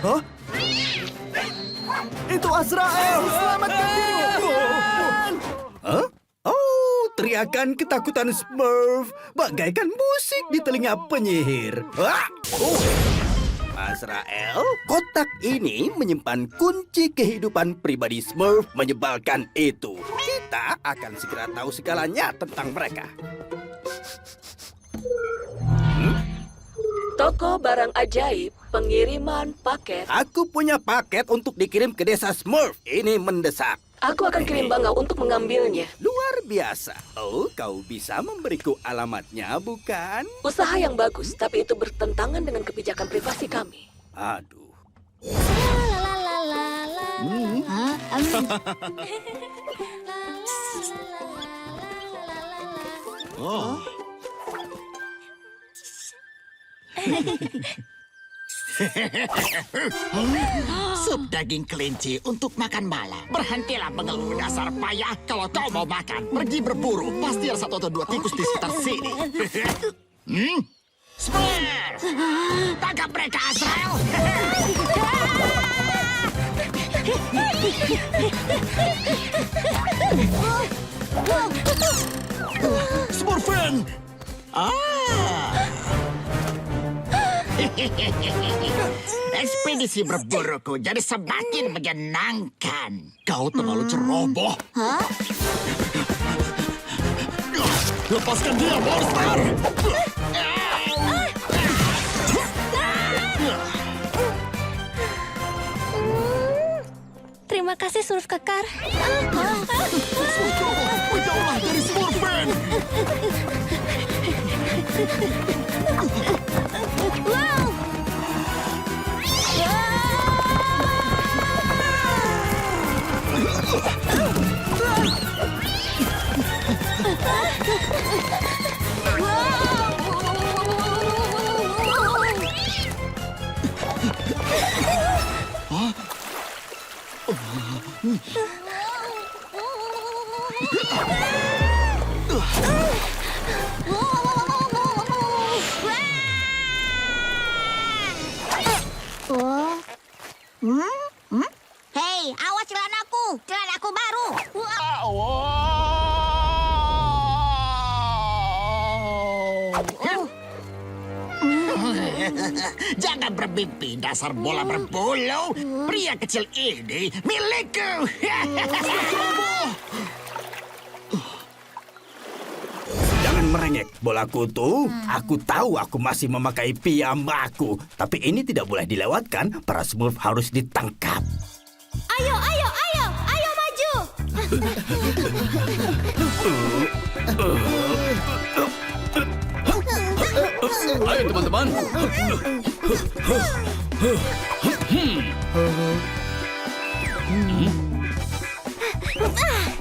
Hah? Itu Azrael! Selamatkan dirimu! Hah? Oh, teriakan ketakutan Smurf bagaikan musik di telinga penyihir. Azrael, kotak ini menyimpan kunci kehidupan pribadi Smurf menyebalkan itu. Kita akan segera tahu segalanya tentang mereka. Toko barang ajaib, pengiriman paket. Aku punya paket untuk dikirim ke desa Smurf. Ini mendesak. Aku akan kirim Bangau untuk mengambilnya. Luar biasa. Oh, kau bisa memberiku alamatnya, bukan? Usaha yang bagus, tapi itu bertentangan dengan kebijakan privasi kami. Aduh. Sup daging kelinci untuk makan malam. Berhentilah mengeluh dasar payah kalau kau mau makan. Pergi berburu. Pasti ada satu atau dua tikus di sekitar sini. Smurf! Tangkap mereka, Azrael! Smurfen! Ekspedisi berburuku jadi semakin menyenangkan. Kau terlalu ceroboh. Lepaskan dia, monster! Terima kasih, Smurf Kekar. Menjauhlah dari Smurfen! Wow! Hei, awas celanaku! Celanaku baru! Jangan bermimpi, dasar bola berbulu. Pria kecil ini milikku. Jangan merengek, bola kutu. Aku tahu aku masih memakai piyamaku. Tapi ini tidak boleh dilewatkan. Para Smurf harus ditangkap. Ayo, ayo, ayo! Ayo maju! Ayo teman-teman.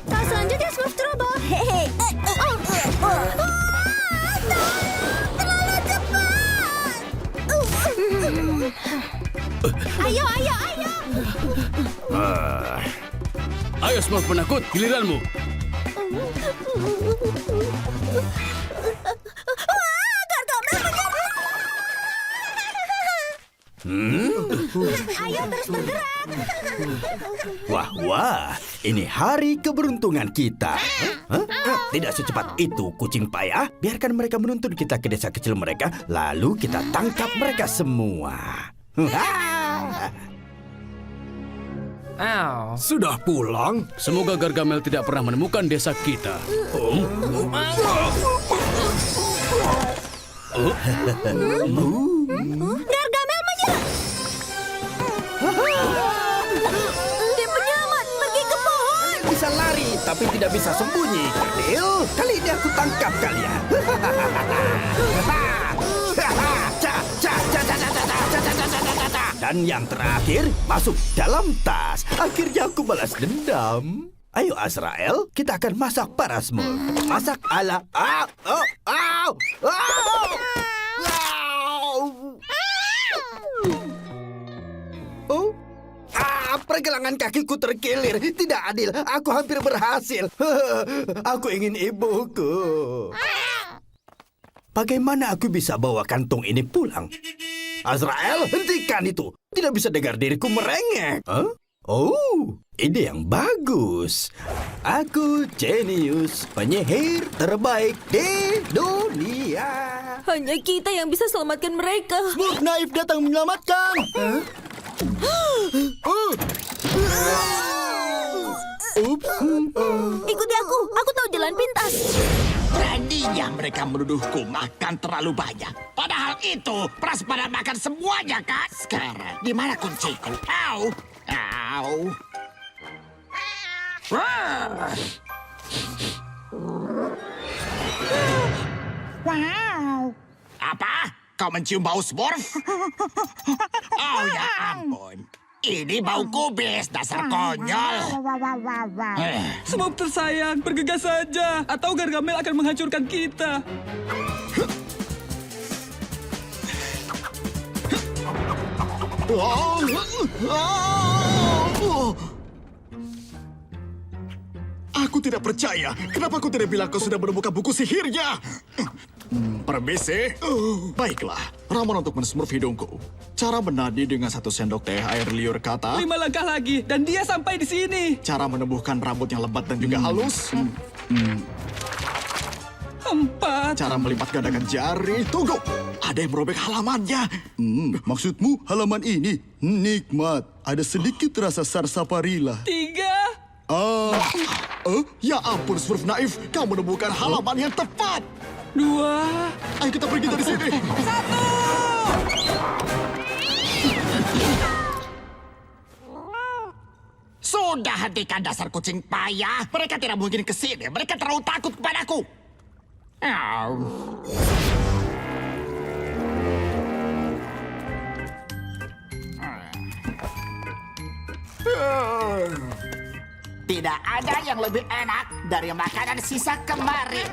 Kau selanjutnya, Smurf Trouble. Terlalu cepat! Ayo, ayo, ayo! Ayo Smurf penakut, giliranmu. Ayo terus bergerak! Wah, wah. Ini hari keberuntungan kita. Hah? Tidak secepat itu, kucing payah. Biarkan mereka menuntun kita ke desa kecil mereka. Lalu kita tangkap mereka semua. Sudah pulang? Semoga Gargamel tidak pernah menemukan desa kita. Gargamel menyerang! Tim penyelamat pergi ke pohon! Bisa lari, tapi tidak bisa sembunyi. Kerdil, kali ini aku tangkap kalian. Dan yang terakhir, masuk dalam tas. Akhirnya aku balas dendam. Ayo Azrael, kita akan masak para Smurf. Masak ala... Pergelangan kakiku terkilir. Tidak adil. Aku hampir berhasil. Aku ingin ibuku. Bagaimana aku bisa bawa kantung ini pulang? Azrael, hentikan itu. Tidak bisa dengar diriku merengek. Hah? Oh, ide yang bagus. Aku jenius, penyihir terbaik di dunia. Hanya kita yang bisa selamatkan mereka. Smurf naif datang menyelamatkan. Ups. Ikuti aku tahu jalan pintas. Beraninya mereka menuduhku makan terlalu banyak. Padahal itu prasmanan makan semuanya kan? Sekarang, di mana kunciku? Au! Au! Wow. Apa? Kau mencium bau Smurf? Oh ya ampun. Ini bau kubis, dasar konyol. Smurf tersayang, bergegas saja, atau Gargamel akan menghancurkan kita. Aku tidak percaya. Kenapa kau tidak bilang kau sudah menemukan buku sihirnya? Permisi. Baiklah, ramuan untuk mensmurf hidungku. Cara menadi dengan 1 sendok teh air liur kata. 5 langkah lagi, dan dia sampai di sini. Cara menumbuhkan rambut yang lebat dan juga halus. 4. Cara melipat gandakan jari. Tunggu, ada yang merobek halamannya. Maksudmu halaman ini nikmat. Ada sedikit rasa sarsaparilla. 3. Ya ampun, Smurf naif. Kau menemukan halaman yang tepat. 2. Ayo kita pergi dari sini. 1. Sudah hentikan dasar kucing payah. Mereka tidak mungkin ke sini. Mereka terlalu takut kepadaku. Au. Tidak ada yang lebih enak dari makanan sisa kemarin.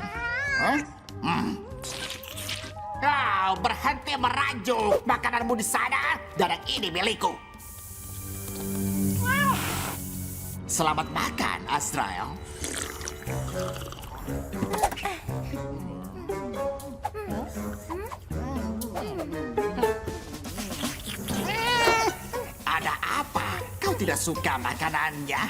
Kau berhenti merajuk. Makananmu di sana dan yang ini milikku. Selamat makan, Azrael. Ada apa? Kau tidak suka makanannya?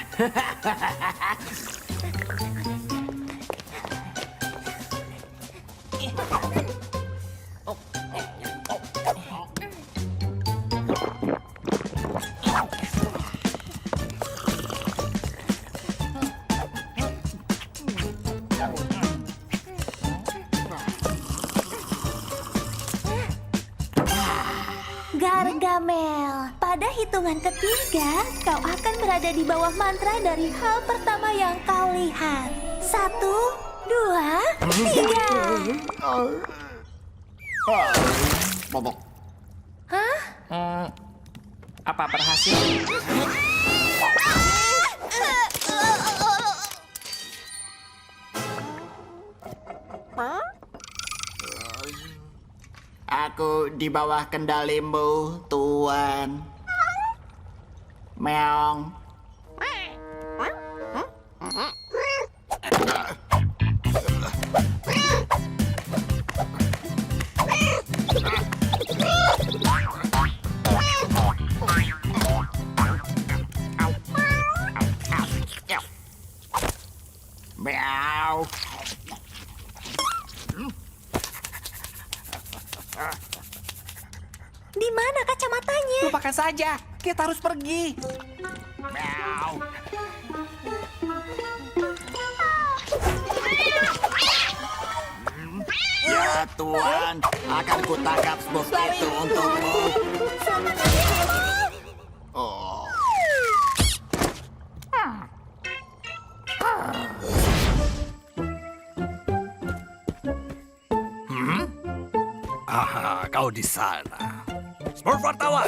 Gargamel, pada hitungan ketiga, kau akan berada di bawah mantra dari hal pertama yang kau lihat. 1, 2, 3. Bobok. Hah? Apa berhasil? Aku di bawah kendalimu, Tuan. Meong. Meow. Di mana kacamatanya? Lupakan saja, kita harus pergi. Meow. Ya Tuhan, akan kutangkap Smurf itu untukmu. Oh. Aha, kau di sana. Smurf wartawan.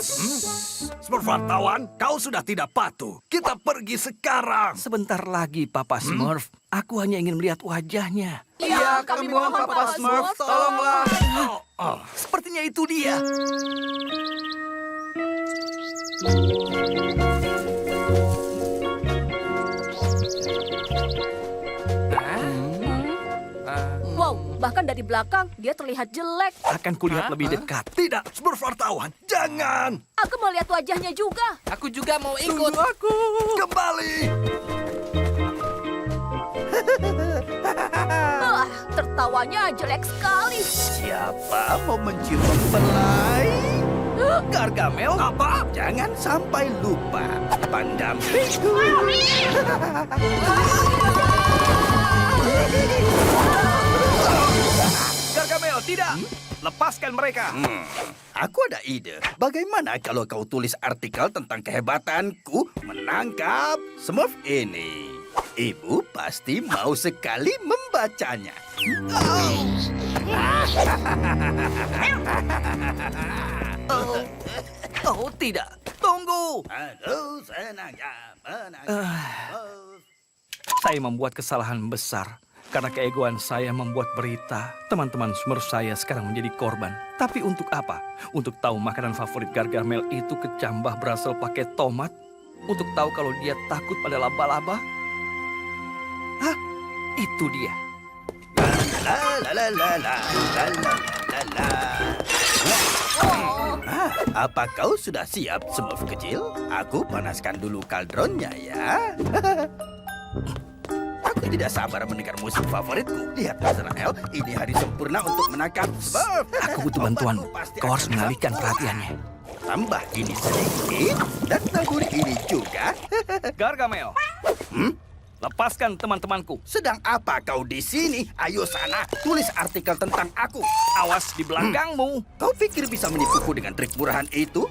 Smurf wartawan, kau sudah tidak patuh. Kita pergi sekarang. Sebentar lagi, Papa Smurf. Aku hanya ingin melihat wajahnya. Iya, kami mohon Papa Smurf, tolonglah. Sepertinya itu dia. Wow, Bahkan dari belakang, dia terlihat jelek. Akan kulihat lebih dekat. Tidak, Smurf wartawan, jangan. Aku mau lihat wajahnya juga. Aku juga mau ikut. Tunggu aku. Kembali. Tertawanya jelek sekali. Siapa mau mencium mempelai? Gargamel? Apa? Jangan sampai lupa. Pendampingku. Gargamel, tidak. Lepaskan mereka. Aku ada ide. Bagaimana kalau kau tulis artikel tentang kehebatanku menangkap Smurf ini? Ibu pasti mau sekali membacanya. Oh, tidak. Tunggu. Aduh, senangnya menangkap. Saya membuat kesalahan besar. Karena keegoan saya membuat berita, teman-teman Smurf saya sekarang menjadi korban. Tapi untuk apa? Untuk tahu makanan favorit Gargamel itu kecambah berasal pakai tomat? Untuk tahu kalau dia takut pada laba-laba? Hah? Itu dia. La la la la la la la la la. Apa kau sudah siap, Smurf kecil? Aku panaskan dulu kaldronnya ya. Aku tidak sabar mendengar musik favoritku. Lihat, Azrael, ini hari sempurna untuk menangkap Smurf. Aku butuh bantuanmu. Kau harus mengalihkan perhatiannya. Tambah ini sedikit, dan taburi ini juga. Gargamel. Lepaskan teman-temanku. Sedang apa kau di sini? Ayo sana, tulis artikel tentang aku. Awas di belakangmu. Kau pikir bisa menipuku dengan trik murahan itu?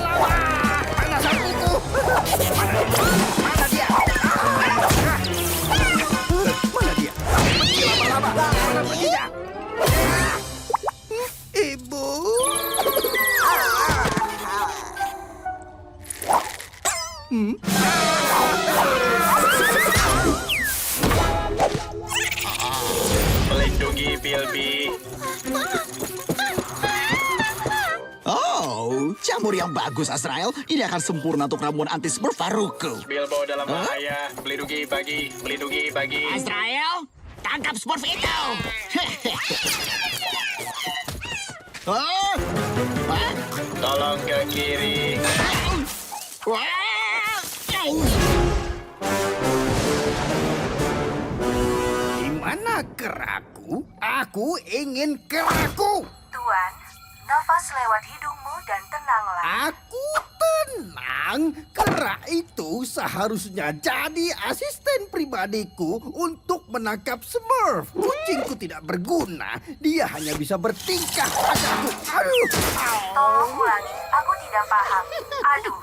Panasan itu. Mana dia? Mana dia? Laba-laba. Mana perginya? Ibu. Melindungi Bilby. Oh, jamur yang bagus, Azrael. Ini akan sempurna untuk ramuan anti Smurf baruku. Bilbo dalam bahaya. Melindungi bagi. Azrael, tangkap Smurf itu. Ah! Ah! Tolong ke kiri. Di mana keraku? Aku ingin keraku. Tuan, nafas lewat hidungmu dan tenanglah. Aku tenang. Kera itu seharusnya jadi asisten pribadiku untuk menangkap Smurf. Kucingku tidak berguna. Dia hanya bisa bertingkah padaku. Aduh. Tolong ulangi, aku tidak paham. Aduh,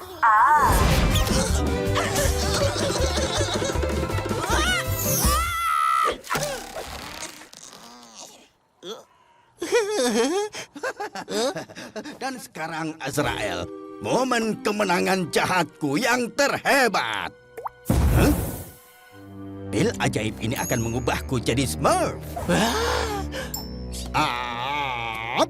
Dan sekarang Azrael, momen kemenangan jahatku yang terhebat. Hah? Pil ajaib ini akan mengubahku jadi Smurf. Up.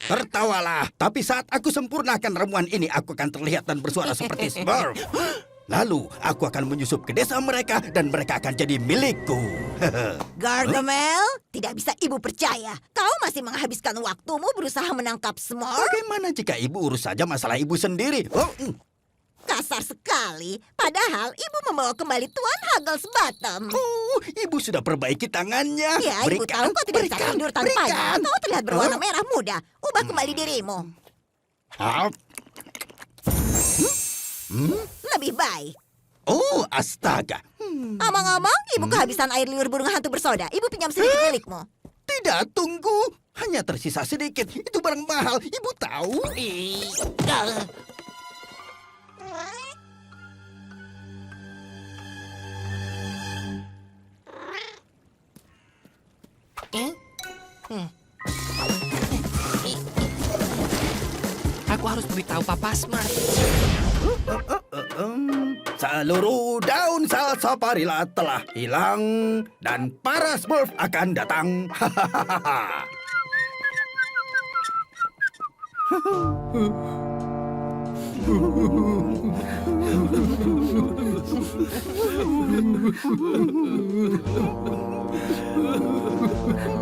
Tertawalah, tapi saat aku sempurnakan ramuan ini, aku akan terlihat dan bersuara seperti Smurf. Lalu, aku akan menyusup ke desa mereka dan mereka akan jadi milikku. Gargamel, tidak bisa ibu percaya. Kau masih menghabiskan waktumu berusaha menangkap Smurf. Bagaimana jika ibu urus saja masalah ibu sendiri? Oh, Kasar sekali. Padahal ibu membawa kembali Tuan Hugglesbottom. oh, ibu sudah perbaiki tangannya. Ya, ibu tahu kau tidak bisa tidur tanpanya. Kau terlihat berwarna Huh? merah muda. Ubah kembali dirimu. Ah, Lebih baik. oh, astaga. Omong-omong, ibu kehabisan air liur burung hantu bersoda. Ibu pinjam sedikit milikmu. Tidak, tunggu. Hanya tersisa sedikit. Itu barang mahal. Ibu tahu. Aku harus beritahu Papa Smurf. Seluruh daun sarsaparilla telah hilang dan para Smurf akan datang.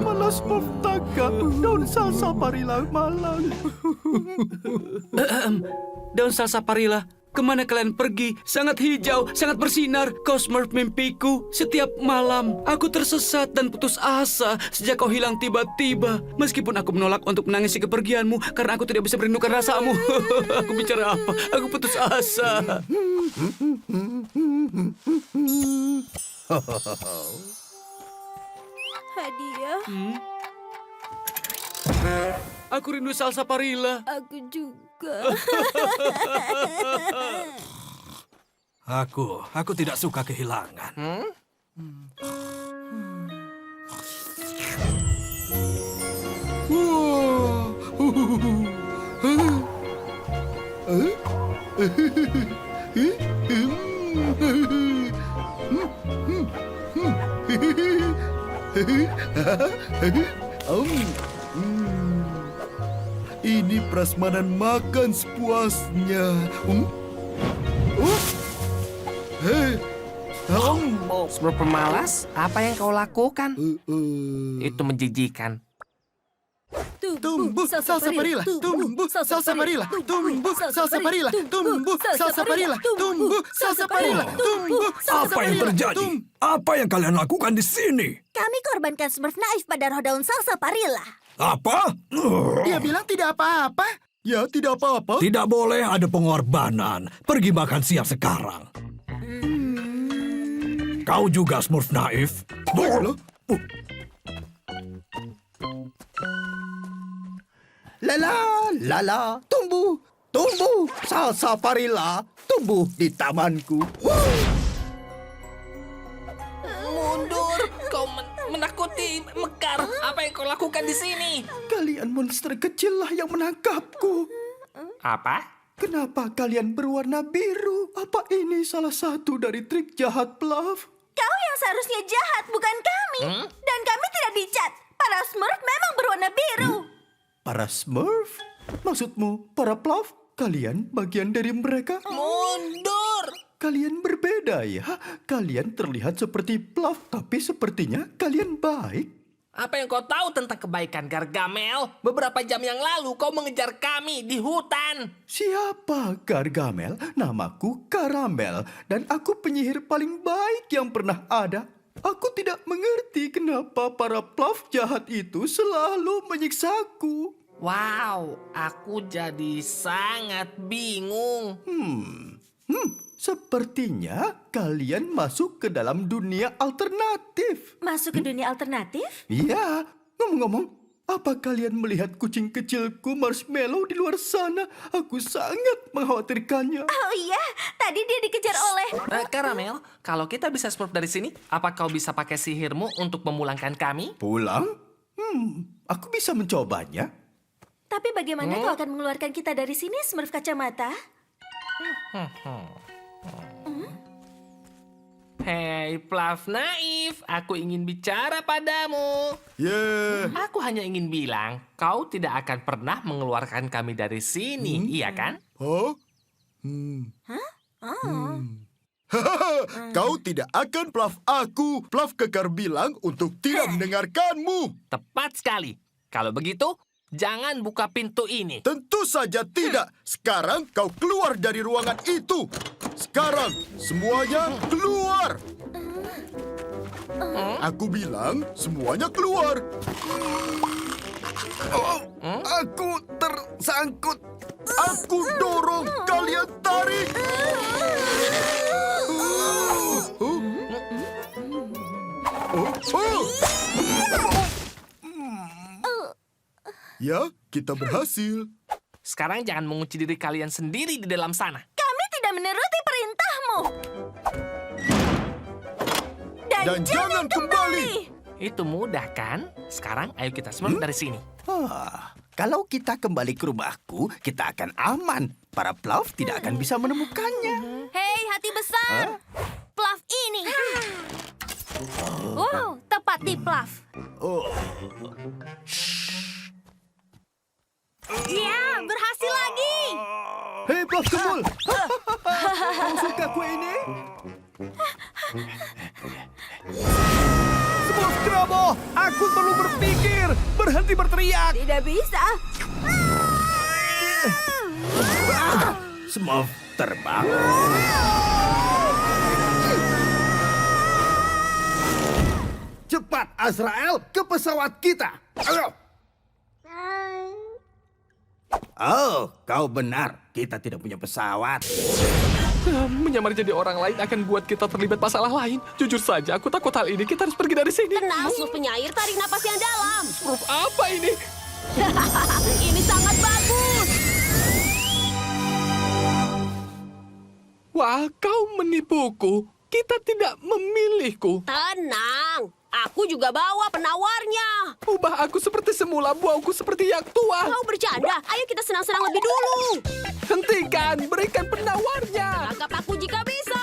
Malah Smurf tangkap daun sarsaparilla malang. Daun sarsaparilla, kemana kalian pergi? Sangat hijau, sangat bersinar. Kau Smurf mimpiku. Setiap malam, aku tersesat dan putus asa sejak kau hilang tiba-tiba. Meskipun aku menolak untuk menangisi kepergianmu karena aku tidak bisa merindukan rasamu. Aku bicara apa? Aku putus asa. Hadiah, Aku rindu sarsaparilla. aku juga. Aku tidak suka kehilangan. Ini prasmanan makan sepuasnya. Smurf pemalas, apa yang kau lakukan? Itu menjijikan. Tumbuh sarsaparilla, tumbuh sarsaparilla, tumbuh sarsaparilla, tumbuh sarsaparilla, tumbuh sarsaparilla, tumbuh Apa yang terjadi? Apa yang kalian lakukan di sini? Kami korbankan Smurf naif pada roh daun sarsaparilla. Apa? Dia bilang tidak apa-apa. Ya, tidak apa-apa. Tidak boleh ada pengorbanan. Pergi makan siang sekarang. Kau juga Smurf naif? Lala, tumbuh sarsaparilla, tumbuh di tamanku. Mundur, kau menakuti Mekar. Apa yang kau lakukan di sini? Kalian monster kecil lah yang menangkapku. Apa? Kenapa kalian berwarna biru? Apa ini salah satu dari trik jahat Bluff? Kau yang seharusnya jahat, bukan kami. Dan kami tidak dicat. Para Smurf memang berwarna biru. Para Smurf? Maksudmu para Bluff? Kalian bagian dari mereka? Mundur! Kalian berbeda ya. Kalian terlihat seperti Bluff, tapi sepertinya kalian baik. Apa yang kau tahu tentang kebaikan Gargamel? Beberapa jam yang lalu kau mengejar kami di hutan. Siapa Gargamel? Namaku Karamel dan aku penyihir paling baik yang pernah ada. Aku tidak mengerti kenapa para Bluff jahat itu selalu menyiksaku. Wow, aku jadi sangat bingung. Sepertinya kalian masuk ke dalam dunia alternatif. Masuk ke dunia alternatif? Iya, ngomong-ngomong, apa kalian melihat kucing kecilku Marshmallow di luar sana? Aku sangat mengkhawatirkannya. Oh iya, tadi dia dikejar oleh... Karamel, kalau kita bisa Smurf dari sini, apa kau bisa pakai sihirmu untuk memulangkan kami? Pulang? Aku bisa mencobanya. Tapi bagaimana kau akan mengeluarkan kita dari sini, Smurf kacamata? Hei, Bluff naif, aku ingin bicara padamu. Aku hanya ingin bilang, kau tidak akan pernah mengeluarkan kami dari sini, iya kan? Kau tidak akan Bluff aku. Bluff kekar bilang untuk tidak mendengarkanmu. Tepat sekali. Kalau begitu, jangan buka pintu ini. Tentu saja tidak. Sekarang kau keluar dari ruangan itu. Sekarang semuanya keluar. Aku bilang semuanya keluar. Aku tersangkut. Aku dorong, kalian tarik. Ya, kita berhasil. Sekarang jangan mengunci diri kalian sendiri di dalam sana. Kami tidak menuruti perintahmu. Dan jangan kembali. Itu mudah kan? Sekarang ayo kita Smurf dari sini. Kalau kita kembali ke rumahku, kita akan aman. Para Fluff tidak akan bisa menemukannya. Hei, hati besar. Fluff ini. Wow, tepat di Fluff. Ya, berhasil lagi. Hei, Fluff Kemul. Kau suka kue ini? Smurf Trouble, aku perlu berpikir. Berhenti berteriak. Tidak bisa. Smurf terbang. Cepat, Azrael, ke pesawat kita. Ayo. Oh, kau benar. Kita tidak punya pesawat. Menyamar jadi orang lain akan buat kita terlibat masalah lain. Jujur saja, aku takut hal ini. Kita harus pergi dari sini. Tenang, Smurf penyair, tarik napas yang dalam. Smurf apa ini? Ini sangat bagus. Wah, kau menipuku. Kita tidak memilihku. Tenang, aku juga bawa penawarnya. Ubah aku seperti semula, buangku seperti yang tua. Kau bercanda, ayo kita senang-senang lebih dulu. Hentikan, berikan penawarnya. Tangkap aku jika bisa.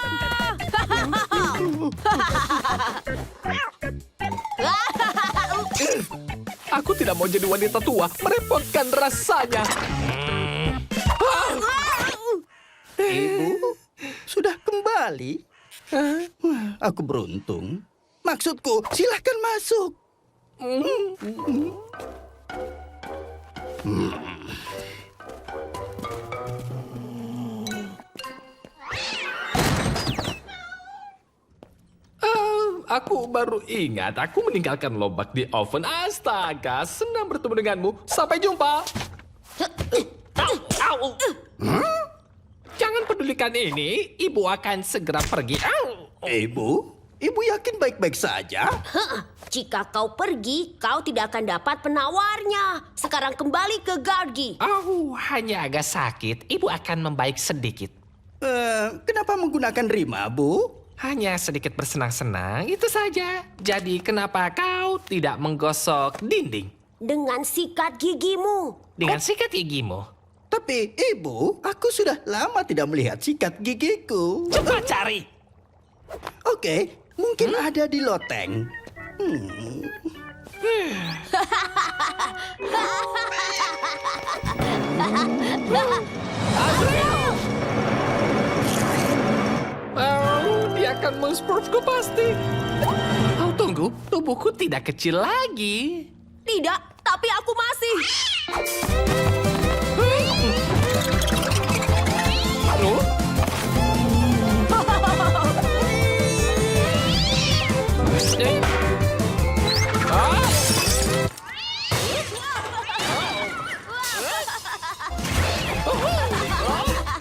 Aku tidak mau jadi wanita tua, merepotkan rasanya. Ibu, sudah kembali? Wah, aku beruntung. Maksudku, silahkan masuk. Aku baru ingat, aku meninggalkan lobak di oven. Astaga, senang bertemu denganmu. Sampai jumpa. Au. Jangan pedulikan ini, ibu akan segera pergi. Ibu yakin baik-baik saja? Jika kau pergi, kau tidak akan dapat penawarnya. Sekarang kembali ke Gargi. Hanya agak sakit. Ibu akan membaik sedikit. Kenapa menggunakan rima, Bu? Hanya sedikit bersenang-senang, itu saja. Jadi kenapa kau tidak menggosok dinding? Dengan sikat gigimu. Dengan sikat gigimu. Tapi, Ibu, aku sudah lama tidak melihat sikat gigiku. Cepat cari. Oke, mungkin ada di loteng. Dia akan meng-smurfku pasti. Tunggu, tubuhku tidak kecil lagi. Tidak, tapi aku masih.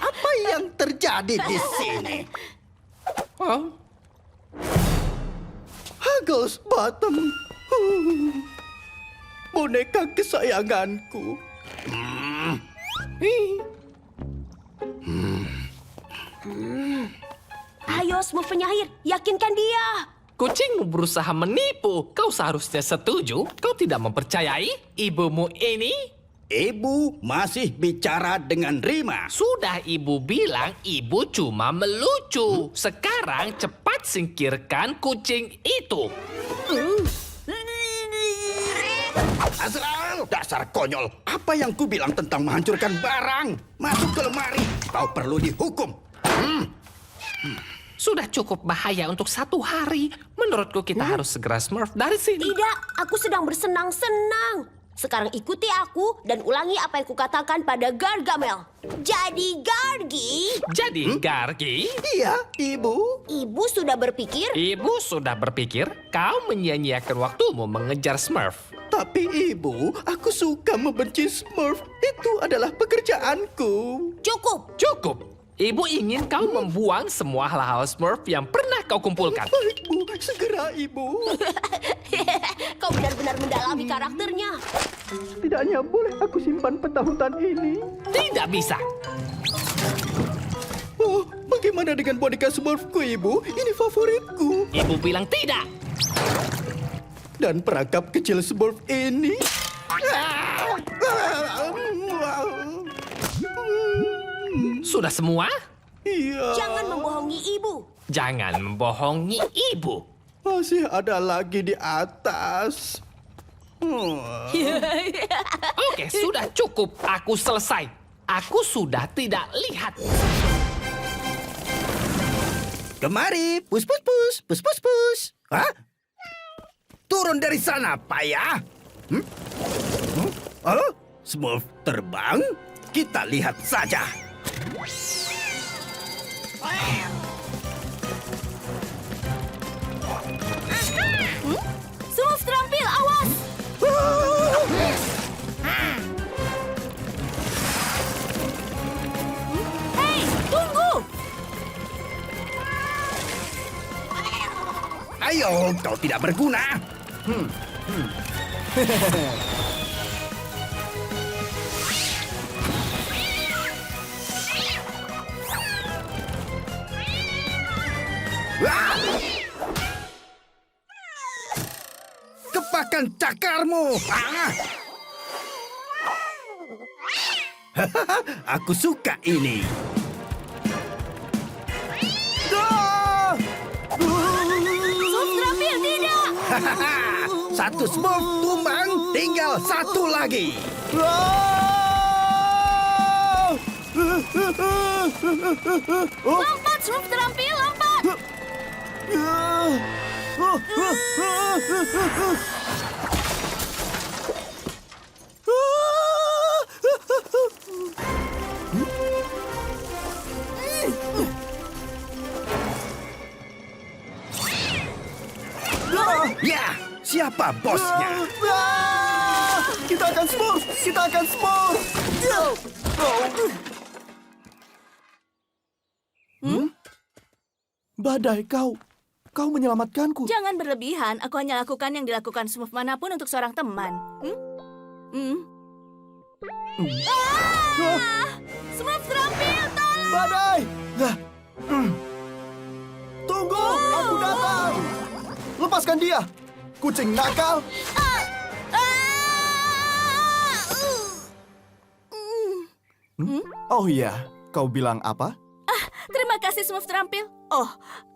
Apa yang terjadi di sini? Huggles Bottom. Boneka kesayanganku. Ayo, Smurf penyair, yakinkan dia. Kucingmu berusaha menipu. Kau seharusnya setuju. Kau tidak mempercayai ibumu ini? Ibu masih bicara dengan rima. Sudah ibu bilang ibu cuma melucu. Sekarang cepat singkirkan kucing itu. Azrael, dasar konyol. Apa yang ku bilang tentang menghancurkan barang? Masuk ke lemari. Kau perlu dihukum. Sudah cukup bahaya untuk 1 hari. Menurutku kita harus segera smurf dari sini. Tidak, aku sedang bersenang-senang. Sekarang ikuti aku dan ulangi apa yang kukatakan pada Gargamel. Jadi Gargi. Jadi Gargi, Iya, Ibu. Ibu sudah berpikir? ibu sudah berpikir kau menyia-nyiakan waktumu mengejar smurf. Tapi Ibu, aku suka membenci Smurf. Itu adalah pekerjaanku. Cukup. Cukup. Ibu ingin kau membuang semua hal-hal smurf yang pernah kau kumpulkan. Baik, Bu. Segera, Ibu. Kau benar-benar mendalami karakternya. Tidak hanya boleh aku simpan peta hutan ini. Tidak bisa. Oh, bagaimana dengan boneka Smurfku, Ibu? Ini favoritku. Ibu bilang tidak. Dan perangkap kecil Smurf ini. Sudah semua? Jangan membohongi ibu. Jangan membohongi ibu. Masih ada lagi di atas. Oke, sudah cukup. Aku selesai. Aku sudah tidak lihat. Kemari, pus. Hah? Turun dari sana, payah. Smurf terbang? Kita lihat saja. Smurf terampil, awas! Hei, tunggu! Ayo, kau tidak berguna. Kepakan cakarmu. Aku suka ini. Smurf terampil, tidak! Satu Smurf tumbang, tinggal satu lagi. Lompat, Smurf terampil, lompat! Ya, siapa bosnya? Kita akan Smurf! Badai, kau menyelamatkanku. Jangan berlebihan, aku hanya lakukan yang dilakukan Smurf manapun untuk seorang teman. Smurf terampil, tolong! Badai! Tunggu, aku datang. Lepaskan dia, kucing nakal. Oh iya, kau bilang apa? Terima kasih, Smurf terampil. Oh,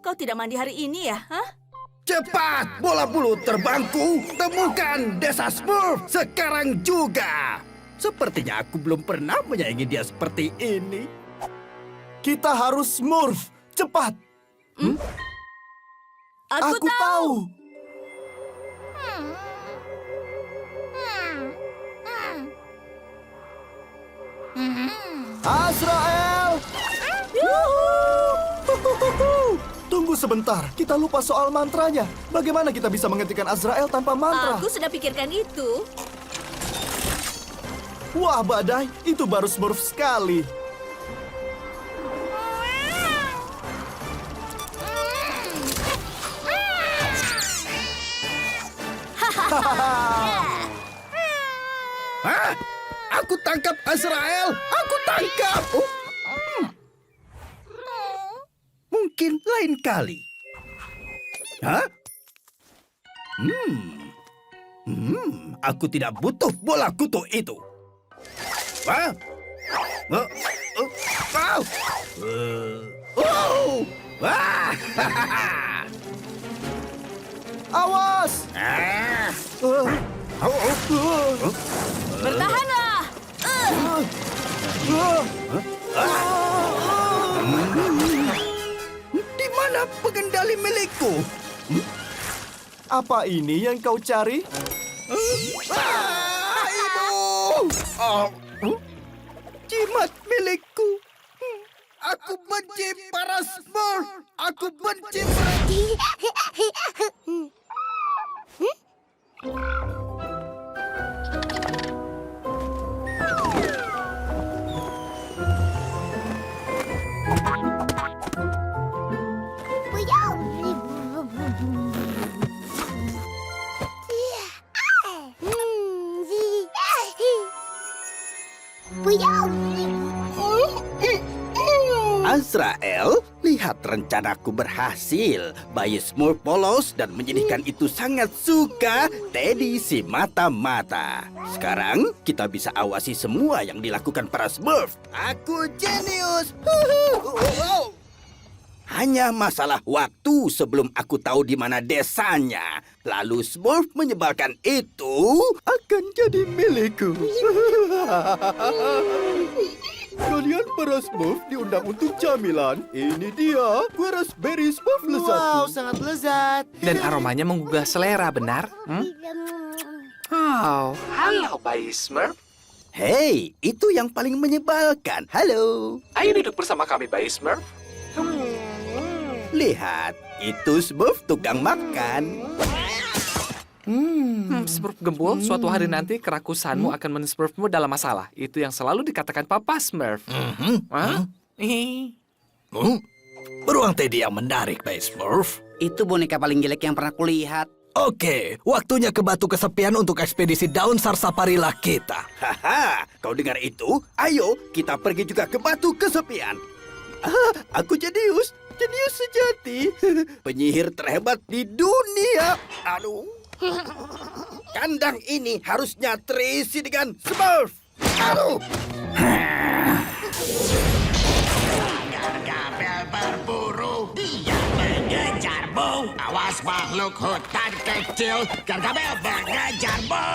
kau tidak mandi hari ini ya? Hah? Cepat, bola bulu terbangku, temukan desa Smurf sekarang juga. Sepertinya aku belum pernah menyayangi dia seperti ini. Kita harus Smurf, cepat. Aku tahu. Azrael! Tunggu sebentar, kita lupa soal mantranya. Bagaimana kita bisa menghentikan Azrael tanpa mantra? Aku sudah pikirkan itu. Wah, Badai, itu baru Smurf sekali. Hah? Aku tangkap Azrael! Aku tangkap! Mungkin lain kali. Hah? Aku tidak butuh bola kutu itu. Hah? Awas! Bertahanlah! Di mana pengendali milikku? Apa ini yang kau cari? Ibu! Jimat milikku. Aku benci para Smurf. Aku benci Azrael, lihat. Lihat rencanaku berhasil. Bayi Smurf polos dan menyedihkan itu sangat suka Teddy si mata-mata. Sekarang kita bisa awasi semua yang dilakukan para Smurf. Aku jenius. Hanya masalah waktu sebelum aku tahu di mana desanya. Lalu Smurf menyebalkan itu akan jadi milikku. Kalian para Smurf diundang untuk camilan. Ini dia, kue raspberry Smurf lezat. Wow, sangat lezat. Dan aromanya menggugah selera, benar? Oh, halo bayi Smurf. Hei, itu yang paling menyebalkan. Halo. Ayo duduk bersama kami bayi Smurf. Lihat, itu Smurf tukang makan. Smurf gembul, suatu hari nanti kerakusanmu akan men-Smurfmu dalam masalah. Itu yang selalu dikatakan Papa Smurf. Hah? Beruang Teddy yang menarik, Bayi Smurf. Itu boneka paling jelek yang pernah kulihat. Oke, waktunya ke Batu Kesepian untuk ekspedisi daun sarsaparilla kita. Haha, kau dengar itu? Ayo, kita pergi juga ke Batu Kesepian. Aku jenius sejati. Penyihir terhebat di dunia. Aduh. Kandang ini harusnya terisi dengan Smurf. Aduh. Gargamel berburu, dia mengejarmu. Awas makhluk hutan kecil, Gargamel mengejarmu.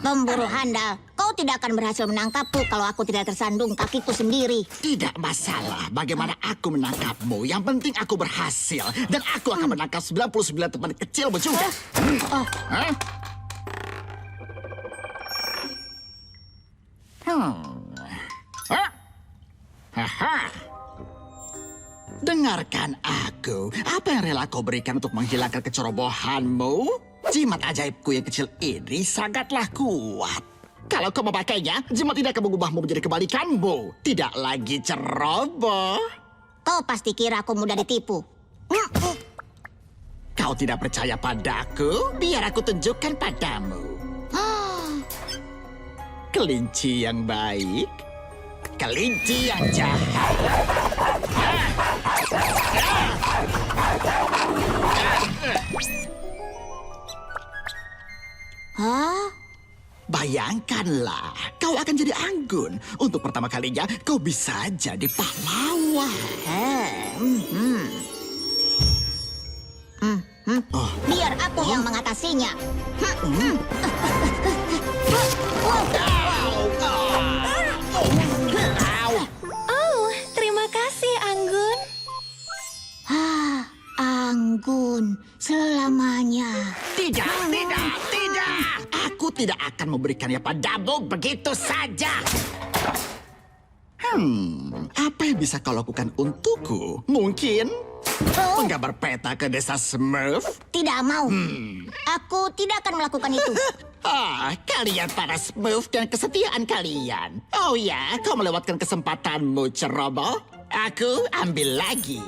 Pemburu handal, kau tidak akan berhasil menangkapku kalau aku tidak tersandung kakiku sendiri. Tidak masalah bagaimana aku menangkapmu. Yang penting aku berhasil. Dan aku akan menangkap 99 teman kecilmu juga. Dengarkan aku. Apa yang rela kau berikan untuk menghilangkan kecerobohanmu? Jimat ajaibku yang kecil ini sangatlah kuat. Kalau kau memakainya, jimat tidak akan mengubahmu menjadi kebalikanmu. Tidak lagi ceroboh. Kau pasti kira aku mudah ditipu. Kau tidak percaya padaku? Biar aku tunjukkan padamu. Kelinci yang baik, kelinci yang jahat. Bayangkanlah, kau akan jadi anggun. Untuk pertama kalinya, kau bisa jadi pahlawan. Biar aku yang mengatasinya. Oh, terima kasih, Anggun. Anggun, selamanya. Tidak. Aku tidak akan memberikannya padamu begitu saja. Apa yang bisa kau lakukan untukku? Mungkin menggambar peta ke desa Smurf? Tidak mau. Aku tidak akan melakukan itu. Kalian para Smurf dan kesetiaan kalian. Oh ya, kau melewatkan kesempatanmu, ceroboh. Aku ambil lagi.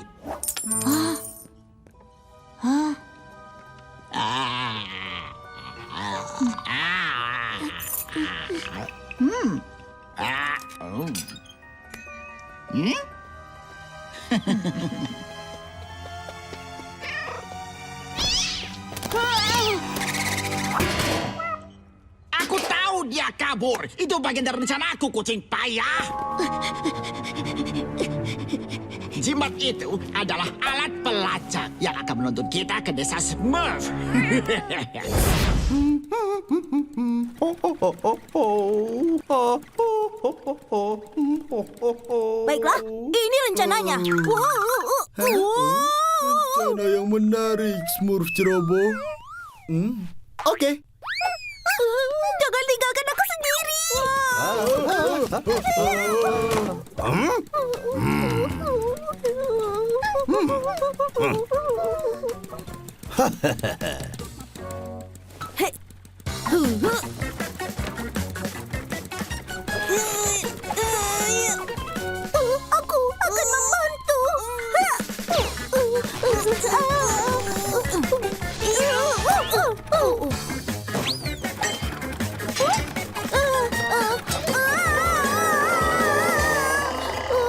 Aku tahu dia kabur. Itu bagian dari rencana aku, kucing payah. Jimat itu adalah alat pelacak yang akan menuntun kita ke desa Smurf. Baiklah, ini rencananya. Rencana yang menarik, Smurf ceroboh. Oke. Jangan tinggalkan aku sendiri. Aku akan membantu.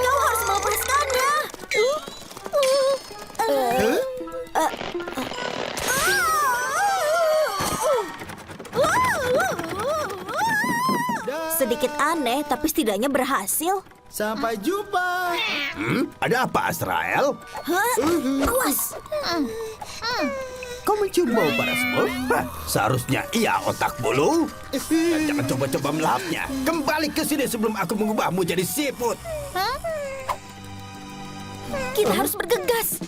Kau harus bawa Sedikit aneh, tapi setidaknya berhasil. Sampai jumpa. Ada apa, Azrael? Hah? Awas! Kau mencium bau para Smurf? Hah, seharusnya iya otak bulu. Dan jangan coba-coba melahapnya. Kembali ke sini sebelum aku mengubahmu jadi siput. Kita harus bergegas.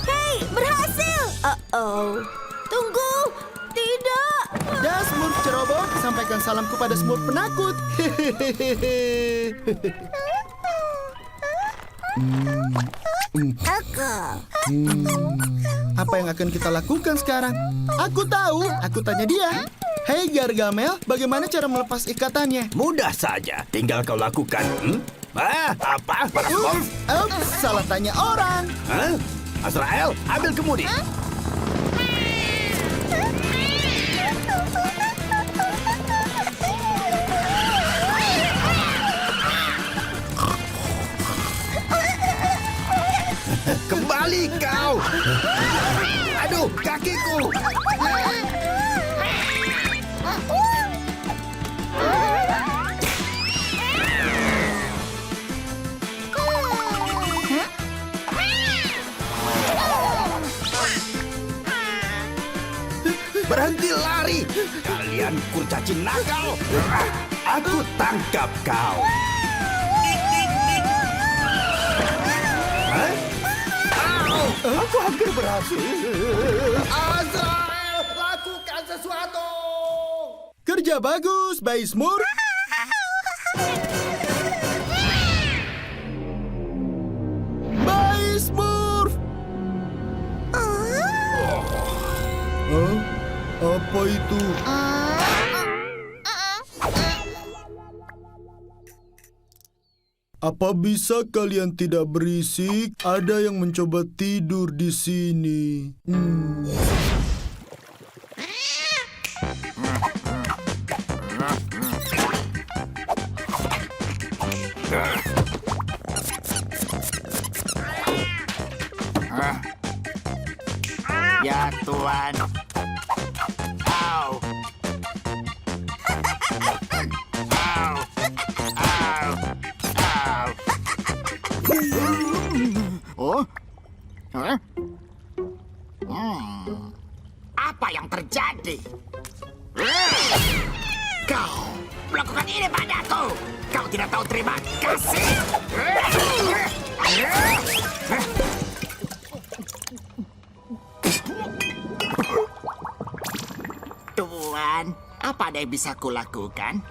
Hei, berhasil! Uh-oh. Tunggu! Tidak! Ya, Smurf ceroboh, sampaikan salamku pada Smurf penakut. Apa yang akan kita lakukan sekarang? Aku tahu, aku tanya dia. Hei Gargamel, bagaimana cara melepas ikatannya? Mudah saja, tinggal kau lakukan. Apa? Para Smurf? Salah tanya orang. Hah? Azrael, ambil kemudi. Kembali kau. Aduh, kakiku. Berhenti lari. Kalian kurcaci nakal. Aku tangkap kau. Hah? Aku hampir berhasil. Azrael, lakukan sesuatu. Kerja bagus, Bayi Smurf. Bayi Smurf. Apa itu? Apa bisa kalian tidak berisik? Ada yang mencoba tidur di sini. Ya Tuhan. Au. Au. Au. Au. Oh? Hah? Apa yang terjadi? Kau melakukan ini padaku. Kau tidak tahu terima kasih. Tuan, apa ada yang bisa kulakukan?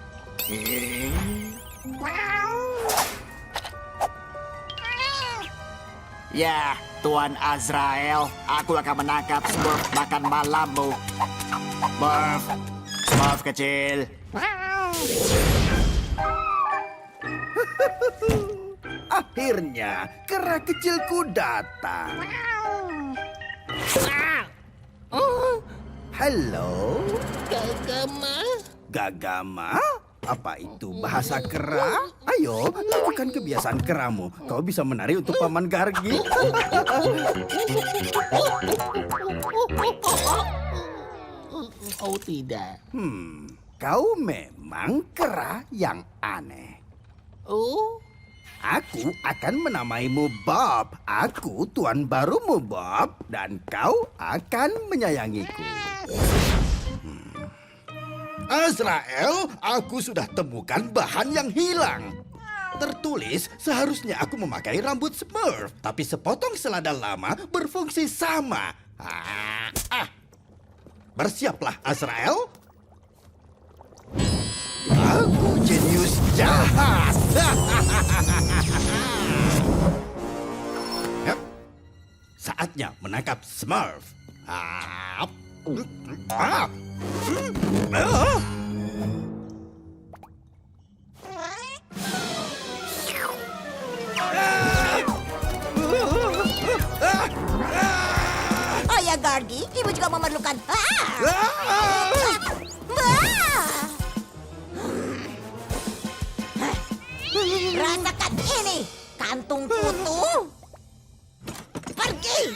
Ya, Tuan Azrael, aku akan menangkap Smurf makan malammu. Smurf, Smurf kecil. Akhirnya, kera kecilku datang. Halo? Gagama? Apa itu bahasa kera? Ayo, lakukan kebiasaan keramu. Kau bisa menari untuk Paman Gargi. Oh tidak. Kau memang kera yang aneh. Oh? Aku akan menamaimu Bob. Aku tuan barumu Bob. Dan kau akan menyayangiku. Azrael, aku sudah temukan bahan yang hilang. Tertulis seharusnya aku memakai rambut Smurf. Tapi sepotong selada lama berfungsi sama. Bersiaplah Azrael. Aku jenius jahat. Yap. Saatnya menangkap Smurf. Oh ya, Gargi, ibu juga memerlukan. Rasakan ini. kantung kutu. Pergi.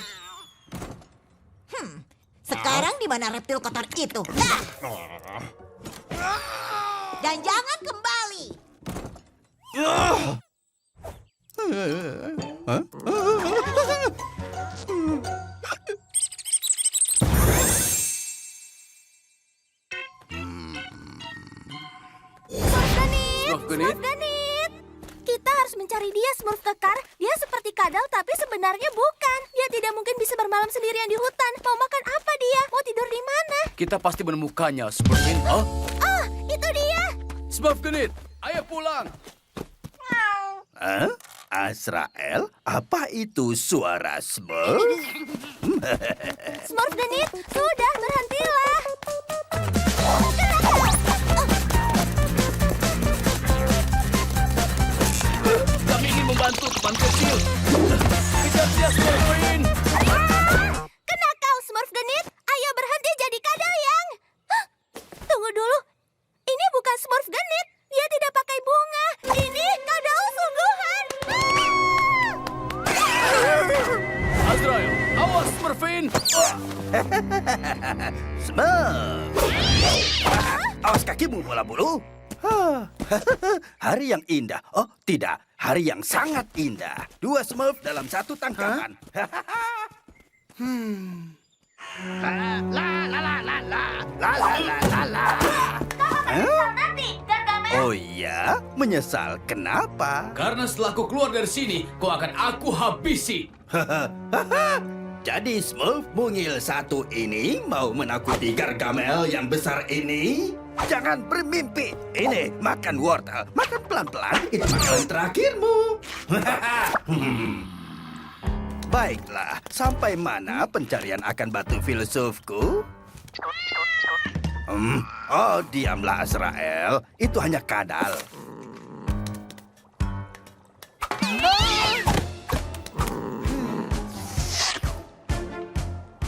Sekarang di mana reptil kotor itu? Nah. Dan jangan kembali. Smurf Genit. Ganit, kita harus mencari dia, Smurf kekar. Dia seperti kadal, tapi sebenarnya bukan. Dia tidak mungkin bisa bermalam sendirian di hutan. Mau makan apa dia? Mau tidur di mana? Kita pasti menemukannya, Smurfin. Hah? Oh, itu dia. Smurf Genit, ayo pulang. Hah? Azrael, apa itu suara Smurf? Smurf Ganit, sudah berhentilah. Kami ingin membantu teman kecil. Kejar dia, Smurfin. Kena kau, Smurf Ganit. Ayo berhenti jadi kadayang. Hah? Tunggu dulu. Ini bukan Smurf Ganit. Dia tidak pakai bunga. Ini kadal sungguhan. Azrael, awas Smurfin. Smurf! Awas kakimu, bola bulu. Hari yang indah. Oh, tidak. Hari yang sangat indah. 2 Smurf dalam 1 tangkapan. Nanti, Gargamel. Oh iya? Menyesal. Kenapa? Karena setelah kau keluar dari sini, kau akan aku habisi. Jadi Smurf mungil 1 ini mau menakuti Gargamel yang besar ini? Jangan bermimpi. Ini makan wortel. Makan pelan-pelan. Itu makanan terakhirmu. Baiklah, sampai mana pencarian akan batu filsufku? Oh, diamlah Azrael. Itu hanya kadal.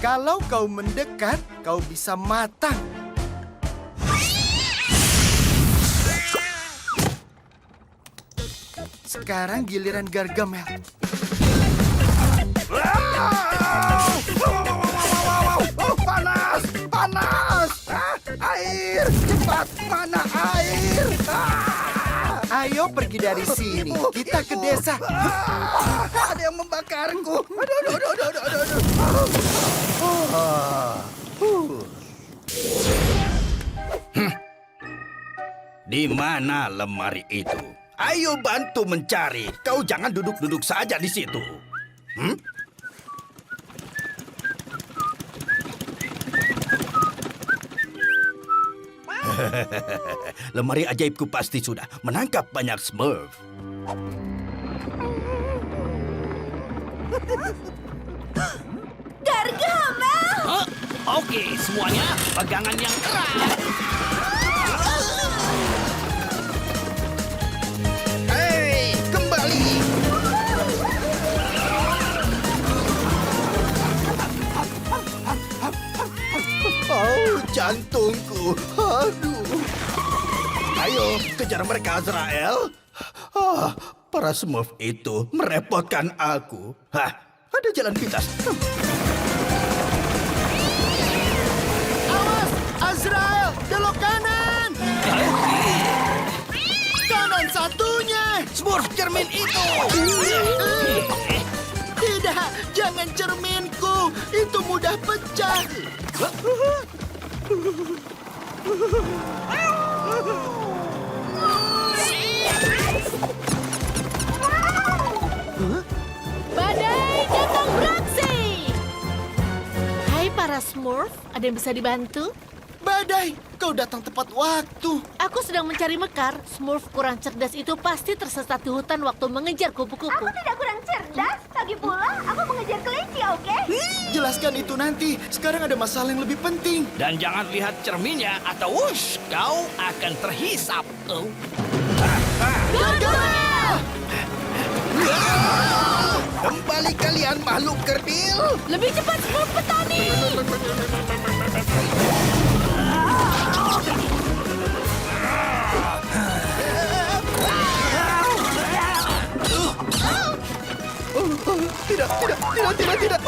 Kalau kau mendekat, kau bisa matang. Sekarang giliran Gargamel. Panas! Panas! Air! Cepat! Mana air? Ayo pergi dari sini. Kita ke desa. Ada yang membakarku. Aduh. Di mana lemari itu? Ayo bantu mencari. Kau jangan duduk-duduk saja di situ. Lemari ajaibku pasti sudah menangkap banyak Smurf. Gargamel. Oke, semuanya pegangan yang keras. Hei, kembali! Oh, jantungku. Aduh. Ayo, kejar mereka, Azrael. Para Smurf itu merepotkan aku. Ada jalan pintas. Awas, Azrael, belok kanan. Kanan satunya. Smurf cermin itu. Tidak, jangan cerminku. Itu mudah pecah. Badai datang beraksi. Hai para Smurf, ada yang bisa dibantu? Badai, kau datang tepat waktu. Aku sedang mencari Mekar. Smurf kurang cerdas itu pasti tersesat di hutan waktu mengejar kupu-kupu. Aku tidak kurang cerdas. Lagi pula, aku mengejar kelinci, oke? Jelaskan itu nanti. Sekarang ada masalah yang lebih penting. Dan jangan lihat cerminnya atau wush, kau akan terhisap. Kembali kalian makhluk kerdil. Lebih cepat Smurf petani. Tidak.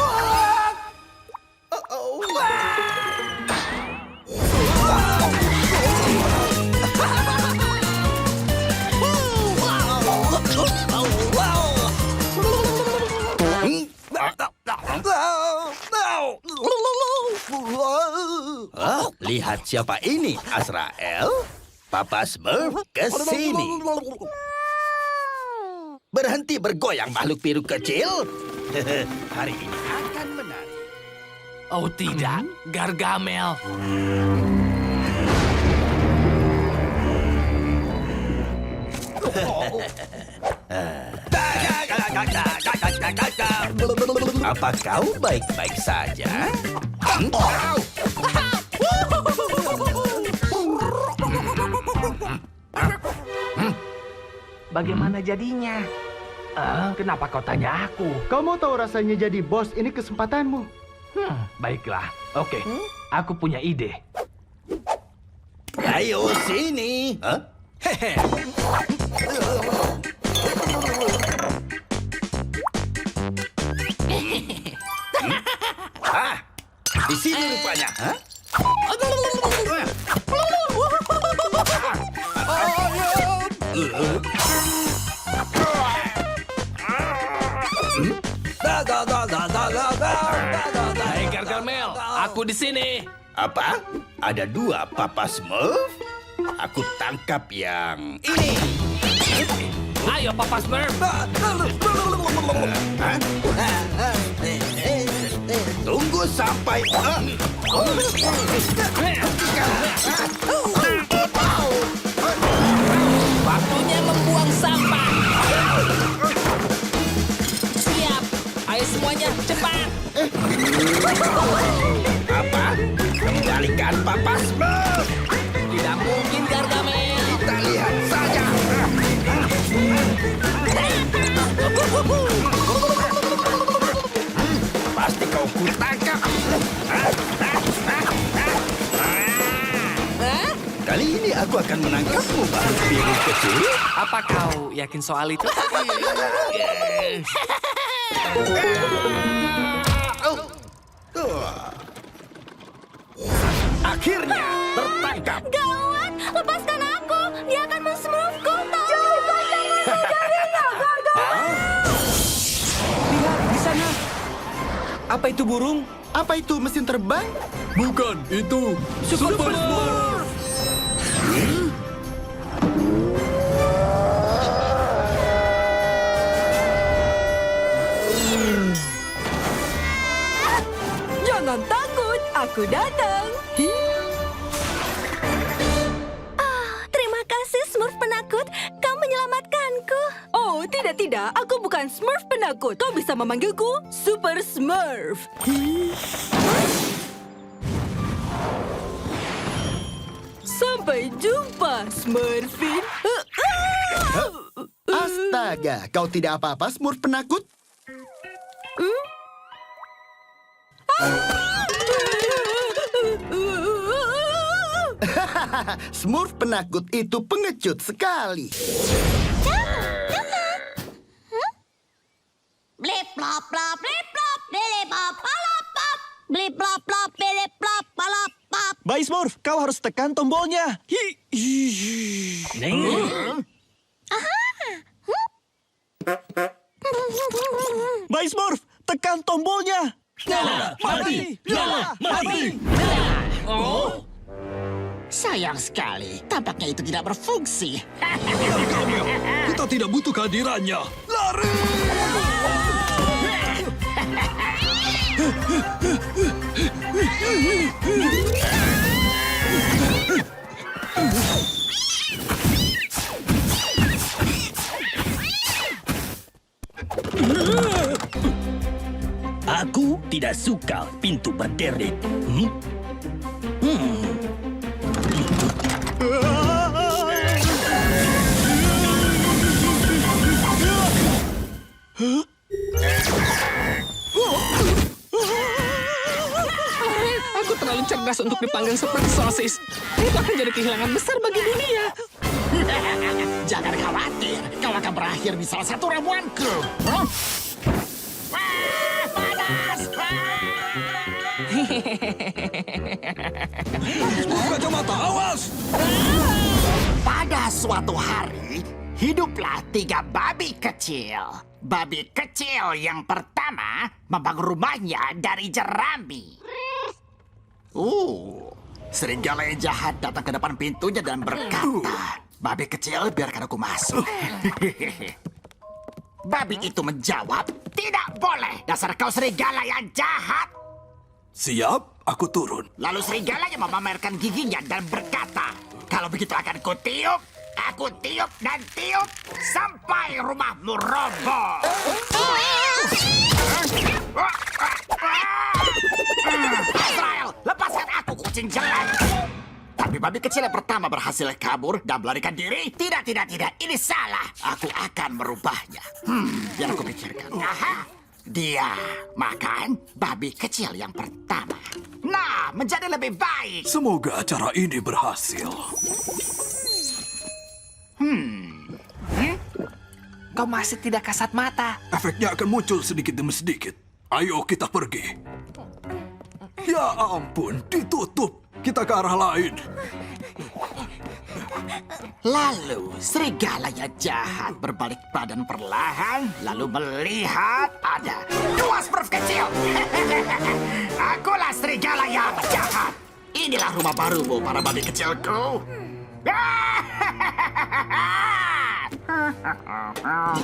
Oh. Lihat siapa ini, Azrael. Papa Smurf ke sini. Berhenti bergoyang, makhluk biru kecil. Hari ini akan menarik. Oh tidak, Gargamel. Apa kau baik-baik saja? Bagaimana jadinya? Kenapa kau tanya aku? Kau mau tahu rasanya jadi bos? Ini kesempatanmu. Baiklah. Oke, aku punya ide. Ayo sini. Di sini rupanya. Hai Gargamel, aku di sini. Apa? Ada 2 Papa Smurf? Aku tangkap yang ini. Ayo Papa Smurf. Tunggu sampai... Waktunya membuang sampah. Siap. Ayo semuanya, cepat. Apa? Kembalikan Papa Smurf. Tidak mungkin, Gargamel. Kita lihat saja. Pasti kau kutangkap. Kali ini aku akan menangkapmu, makhluk biru kecil. Apa kau yakin soal itu? Akhirnya tertangkap. Gawat, lepaskan aku. Dia akan men-smurfku. Lihat di sana. Apa itu burung? Apa itu mesin terbang? Bukan, itu Super Smurf. Jangan takut, aku datang. Terima kasih, Smurf penakut. Kau menyelamatkanku. Oh, tidak. Aku bukan Smurf penakut. Kau bisa memanggilku Super Smurf. Sampai jumpa, Smurfin. Astaga, kau tidak apa-apa, Smurf penakut? Smurf penakut itu pengecut sekali. Blip plop plop blip plop blip plop palap pop. Blip plop plop blip plop palap pop. Baik Smurf, kau harus tekan tombolnya. Baik Smurf, tekan tombolnya. Mati! Sayang sekali, tampaknya itu tidak berfungsi. Kita tidak butuh kehadirannya. Lari! Aku tidak suka pintu berderet. Aku terlalu cerdas untuk dipanggang seperti sosis. Itu akan jadi kehilangan besar bagi dunia. Jangan khawatir, kau akan berakhir di salah satu ramuanku. Kacamata, awas! Pada suatu hari, hiduplah 3 babi kecil. Babi kecil yang pertama membangun rumahnya dari jerami. Serigala yang jahat datang ke depan pintunya dan berkata, "Babi kecil, biarkan aku masuk." Babi itu menjawab, "Tidak boleh, dasar kau serigala yang jahat." Siap, aku turun. Lalu serigalanya memamerkan giginya dan berkata, "Kalau begitu akan kutiup, aku tiup dan tiup sampai rumahmu roboh." Azrael, lepaskan aku, kucing jelek. Tapi babi kecil yang pertama berhasil kabur dan melarikan diri. Tidak, ini salah. Aku akan merubahnya. Biar aku pikirkan. Aha, dia makan babi kecil yang pertama. Nah, menjadi lebih baik. Semoga acara ini berhasil. Kau masih tidak kasat mata. Efeknya akan muncul sedikit demi sedikit. Ayo kita pergi. Ya ampun, ditutup. Kita ke arah lain. Lalu serigala yang jahat berbalik badan perlahan, lalu melihat ada 2 Smurf kecil. Akulah serigala yang jahat. Inilah rumah barumu, para babi kecilku.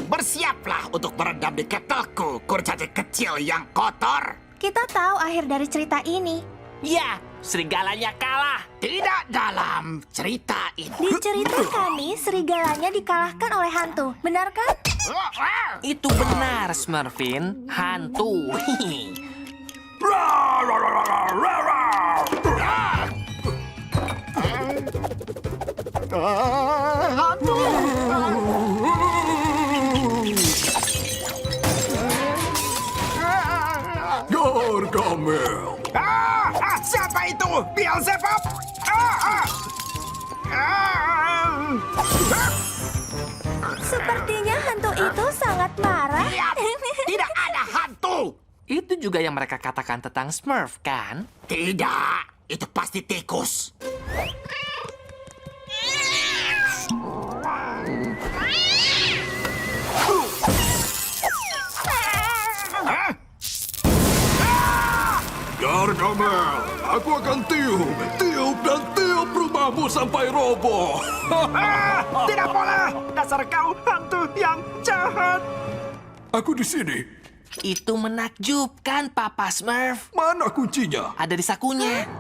Bersiaplah untuk berendam di ketelku, kurcaci kecil yang kotor. Kita tahu akhir dari cerita ini. Ya, serigalanya kalah. Tidak dalam cerita ini. Di cerita kami, serigalanya dikalahkan oleh hantu. Benar kan? Itu benar, Smurfin. Hantu. Gargamel. Siapa itu? Beelzebub? Sepertinya hantu itu sangat marah. Tidak ada hantu. Itu juga yang mereka katakan tentang Smurf, kan? Tidak, itu pasti tikus. Gargamel, aku akan tiup dan tiup rumahmu sampai roboh. Tidak boleh, dasar kau hantu yang jahat. Aku di sini. Itu menakjubkan, Papa Smurf. Mana kuncinya? Ada di sakunya.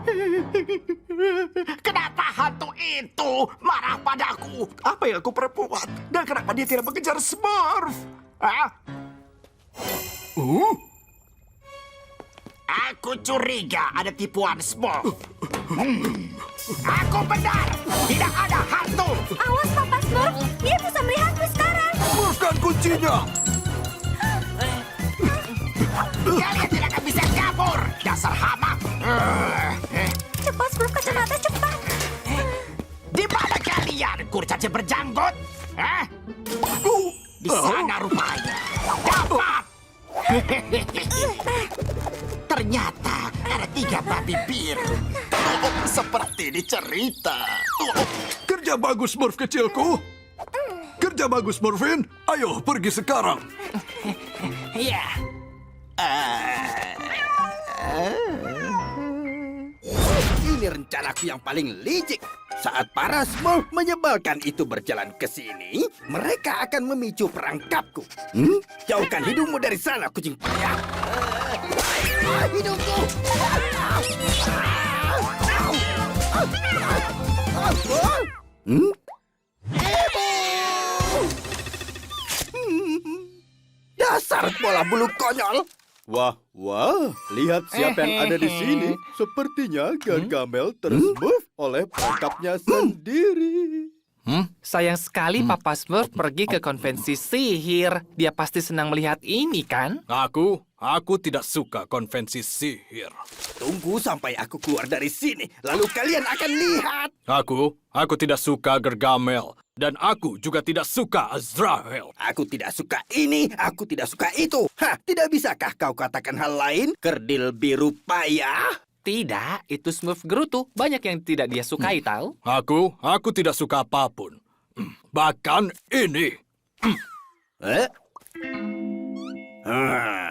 Kenapa hantu itu marah padaku? Apa yang aku perbuat? Dan kenapa dia tidak mengejar Smurf? Aku curiga ada tipuan Smurf. Aku benar, tidak ada hantu. Awas Papa Smurf, dia bisa melihatku sekarang. Bukan kuncinya. Kalian tidak akan bisa kabur, dasar hama. Cepat Smurf, kacamata cepat. Di mana kalian, kurcaci berjanggut? Di sana rupanya. Dapat. Ternyata ada 3 babi biru. Seperti di cerita. Kerja bagus, Smurf kecilku. Kerja bagus, Smurfin. Ayo, pergi sekarang. Iya. Ini rencanaku yang paling licik. Saat para Smurf menyebalkan itu berjalan ke sini, mereka akan memicu perangkapku. Jauhkan hidungmu dari sana, kucing payah. Hidungku! Dasar bola bulu konyol! Wah, lihat siapa yang ada di sini. Sepertinya Gargamel tersmurf oleh perangkapnya sendiri. Sayang sekali Papa Smurf pergi ke konvensi sihir. Dia pasti senang melihat ini, kan? Aku tidak suka konvensi sihir. Tunggu sampai aku keluar dari sini, lalu kalian akan lihat. Aku tidak suka Gargamel. Dan aku juga tidak suka Azrael. Aku tidak suka ini, aku tidak suka itu. Tidak bisakah kau katakan hal lain, kerdil biru payah? Tidak, itu Smurf Gerutu. Banyak yang tidak dia sukai, tahu? Aku tidak suka apapun. Bahkan ini.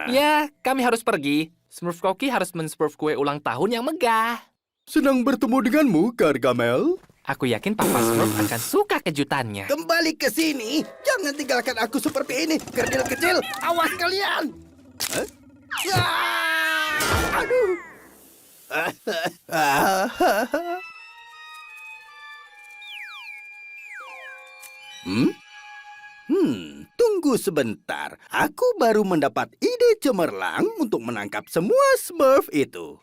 Ya, kami harus pergi. Smurf Koki harus men-smurf kue ulang tahun yang megah. Senang bertemu denganmu, Gargamel. Aku yakin Papa Smurf akan suka kejutannya. Kembali ke sini. Jangan tinggalkan aku seperti ini. Kerdil kecil, awas kalian. Aduh. Tunggu sebentar. Aku baru mendapat ide cemerlang untuk menangkap semua Smurf itu.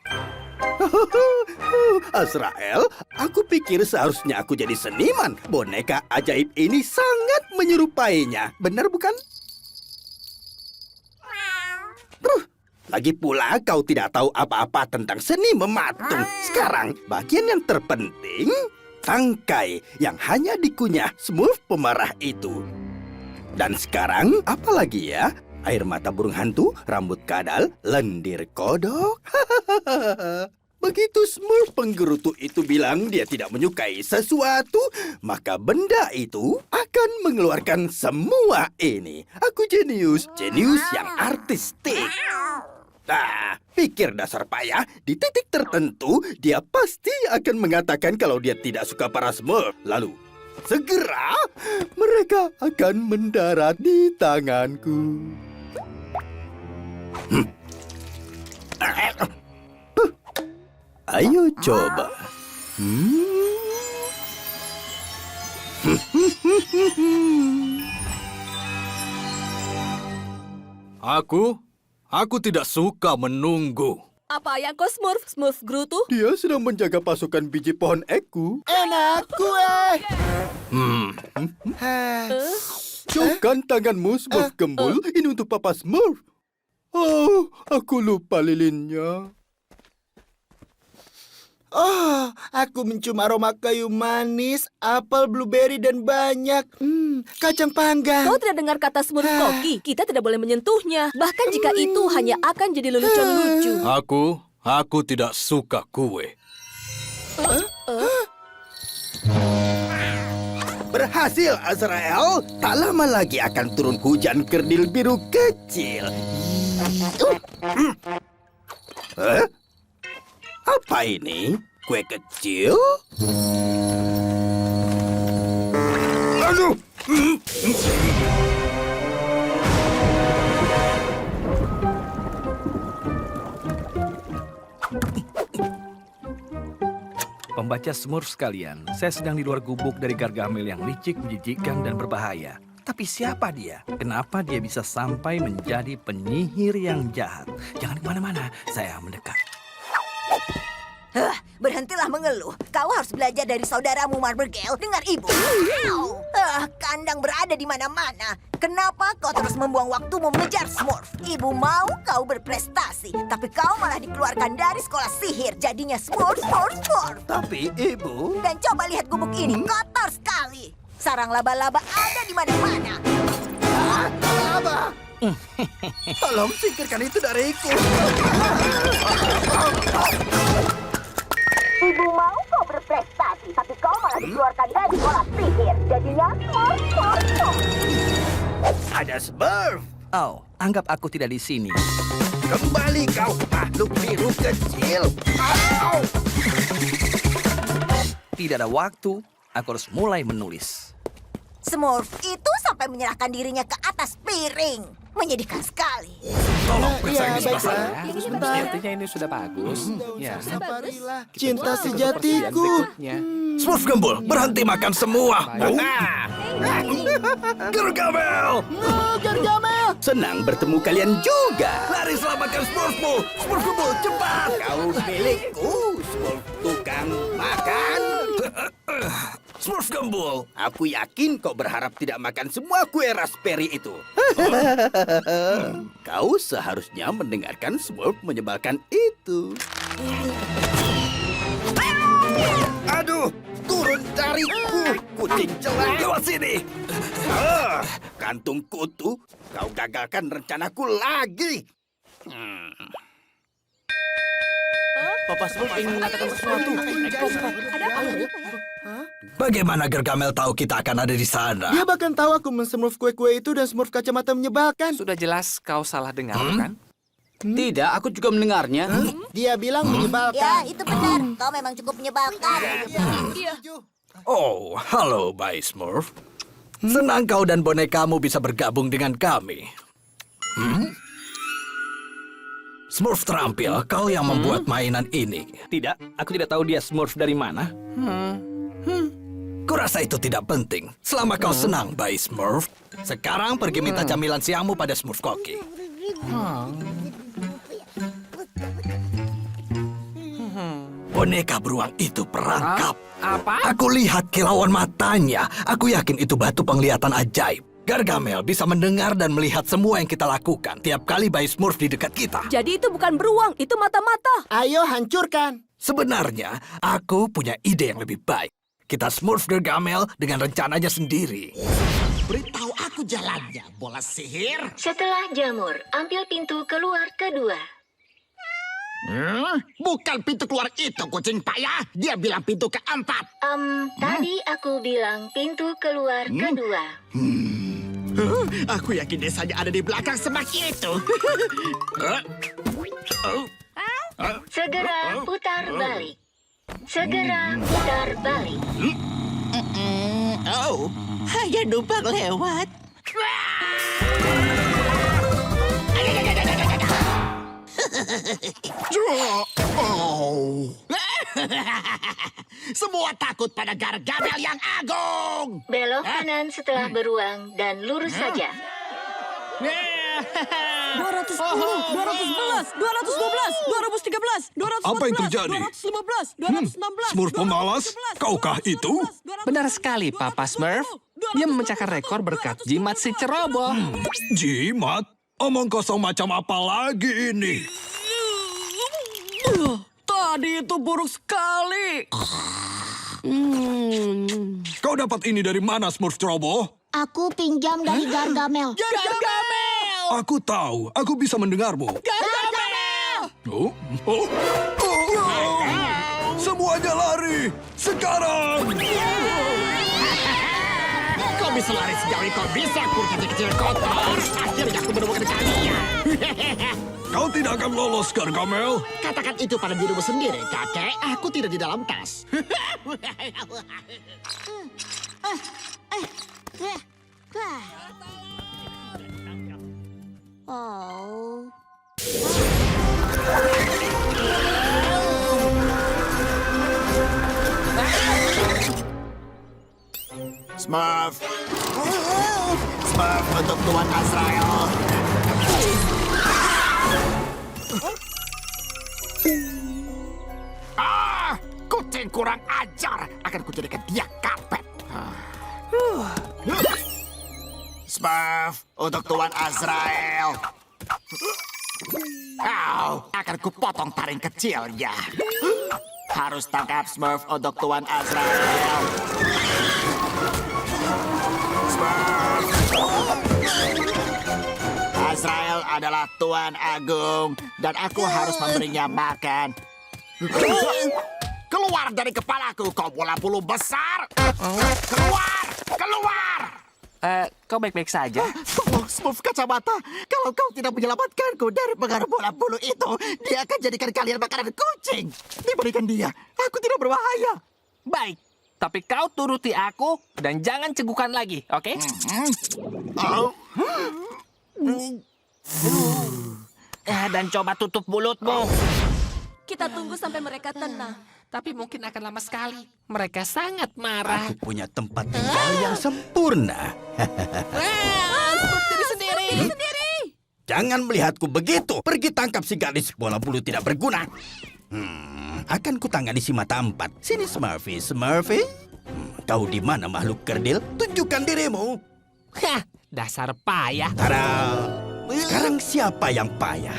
Azrael, aku pikir seharusnya aku jadi seniman. Boneka ajaib ini sangat menyerupainya. Benar bukan? Lagi pula kau tidak tahu apa-apa tentang seni mematung. Sekarang, bagian yang terpenting, tangkai yang hanya dikunyah Smurf pemarah itu. Dan sekarang, apa lagi ya? Air mata burung hantu, rambut kadal, lendir kodok. Begitu Smurf penggerutu itu bilang dia tidak menyukai sesuatu, maka benda itu akan mengeluarkan semua ini. Aku jenius yang artistik. Nah, pikir dasar payah, di titik tertentu dia pasti akan mengatakan kalau dia tidak suka para Smurf. Lalu, segera mereka akan mendarat di tanganku. Ayo coba. Aku tidak suka menunggu. Apa yang kau Smurf Gerutu? Dia sedang menjaga pasukan biji pohon ekku. Enak kue. Jauhkan tanganmu, Smurf Gembul. Ini untuk Papa Smurf. Oh, aku lupa lilinnya. Oh, aku mencium aroma kayu manis, apel, blueberry, dan banyak. Kacang panggang. Kau tidak dengar kata Smurf Koki? Kita tidak boleh menyentuhnya. Bahkan jika itu hanya akan jadi lelucon lucu. Aku tidak suka kue. Berhasil, Azrael. Tak lama lagi akan turun hujan kerdil biru kecil. Apa ini? Kue kecil? Aduh! Pembaca Smurf sekalian, saya sedang di luar gubuk dari Gargamel yang licik, menjijikkan, dan berbahaya. Tapi siapa dia? Kenapa dia bisa sampai menjadi penyihir yang jahat? Jangan kemana-mana, saya mendekat. Berhentilah mengeluh. Kau harus belajar dari saudaramu Marbergale. Dengar ibu. Kandang berada di mana-mana. Kenapa kau terus membuang waktumu mengejar Smurf? Ibu mau kau berprestasi, tapi kau malah dikeluarkan dari sekolah sihir. Jadinya Smurf. Tapi ibu... Dan coba lihat gubuk ini, kotor sekali. Sarang laba-laba ada di mana-mana. Laba! Tolong singkirkan itu dariku. Ibu mau kau berprestasi, tapi kau malah dikeluarkan dari sekolah sihir. Jadinya Smurf. Ada Smurf. Oh, anggap aku tidak di sini. Kembali kau makhluk biru kecil. Au! Tidak ada waktu, aku harus mulai menulis. Smurf itu sampai menyerahkan dirinya ke atas piring. Menyedihkan sekali. Tolong periksa Ya, ini sebelah baiklah. sana. Sebentar. Sepertinya ini sudah bagus. Ya. Saparilah, cinta sejatiku. Smurf Gembul, berhenti makan semua. Gargamel! Gargamel! Senang bertemu kalian juga. Lari selamatkan Smurfmu! Smurf Gembul, cepat! Kau milikku, Smurf tukang makan. Smurf Gembul! Aku yakin kau berharap tidak makan semua kue raspberry itu. Kau seharusnya mendengarkan Smurf menyebalkan itu. Aduh, turun dariku, kucing celak. Lewat sini! Kantung kutu, kau gagalkan rencanaku lagi. Papa Smurf ingin mengatakan sesuatu. Bagaimana Gargamel tahu kita akan ada di sana? Dia bahkan tahu aku men-smurf kue-kue itu dan smurf kacamata menyebalkan. Sudah jelas kau salah dengar, bukan? Tidak, aku juga mendengarnya. Dia bilang menyebalkan. Ya, itu benar. Kau memang cukup menyebalkan. Oh, halo, Bay Smurf. Senang kau dan bonekamu bisa bergabung dengan kami. Smurf terampil, kau yang membuat mainan ini. Tidak, aku tidak tahu dia Smurf dari mana. Kurasa itu tidak penting. Selama kau senang, Bay Smurf. Sekarang pergi minta camilan siangmu pada Smurf Koki. Boneka beruang itu perangkap. Apa? Aku lihat kilauan matanya. Aku yakin itu batu penglihatan ajaib. Gargamel bisa mendengar dan melihat semua yang kita lakukan tiap kali Bay Smurf di dekat kita. Jadi itu bukan beruang, itu mata-mata. Ayo hancurkan. Sebenarnya, aku punya ide yang lebih baik. Kita Smurf Gargamel dengan rencananya sendiri. Beritahu aku jalannya, bola sihir. Setelah jamur, ambil pintu keluar kedua. Bukan pintu keluar itu, kucing payah. Dia bilang pintu keempat. Tadi aku bilang pintu keluar kedua. Aku yakin desanya ada di belakang semak itu. Segera putar balik. Segera putar balik. Oh, hanya numpang lewat. Semua takut pada Gargamel yang agung. Belok kanan setelah beruang dan lurus saja. 210, 211, 212, 213, 214, Apa yang terjadi? 215, 216, Smurf pemalas, kaukah itu? Benar sekali, Papa Smurf. Dia memecahkan rekor berkat jimat si ceroboh. Jimat? Omong kosong macam apa lagi ini? Tadi itu buruk sekali. Kau dapat ini dari mana, Smurf ceroboh? Aku pinjam dari Gargamel. Aku tahu, aku bisa mendengarmu. Oh, oh, oh. Semuanya lari! Sekarang! Kau bisa lari sejauh ini, kau bisa, kurcaci kecil kotor. Akhirnya aku menemukan kalian. Kau tidak akan lolos, Gargamel. Katakan itu pada dirimu sendiri, kakek. Aku tidak di dalam tas. Oh. Smurf. Smurf untuk Tuan Azrael. Kucing kurang ajar. Akan kujadikan dia karpet. Smurf untuk Tuan Azrael. Akan kupotong taring kecilnya. Harus tangkap Smurf untuk Tuan Azrael. Smurf. Azrael adalah Tuan Agung dan aku harus memberinya makan. Keluar dari kepalaku, kau bola bulu besar! Keluar! Keluar! Kau baik-baik saja? Tolong, Smurf kacamata. Kalau kau tidak menyelamatkanku dari pengaruh bola bulu itu, dia akan jadikan kalian makanan kucing. Diberikan dia, aku tidak berbahaya. Baik, tapi kau turuti aku dan jangan cegukan lagi, oke? Dan coba tutup mulutmu. Kita tunggu sampai mereka tenang. Tapi mungkin akan lama sekali. Mereka sangat marah. Aku punya tempat tinggal yang sempurna. Diri sendiri. Jangan melihatku begitu. Pergi tangkap si gadis bola bulu tidak berguna. Akan kutangani si mata empat. Sini Smurfy, Smurfy. Kau di mana makhluk kerdil? Tunjukkan dirimu. Hah, dasar payah. Tada! Sekarang siapa yang payah?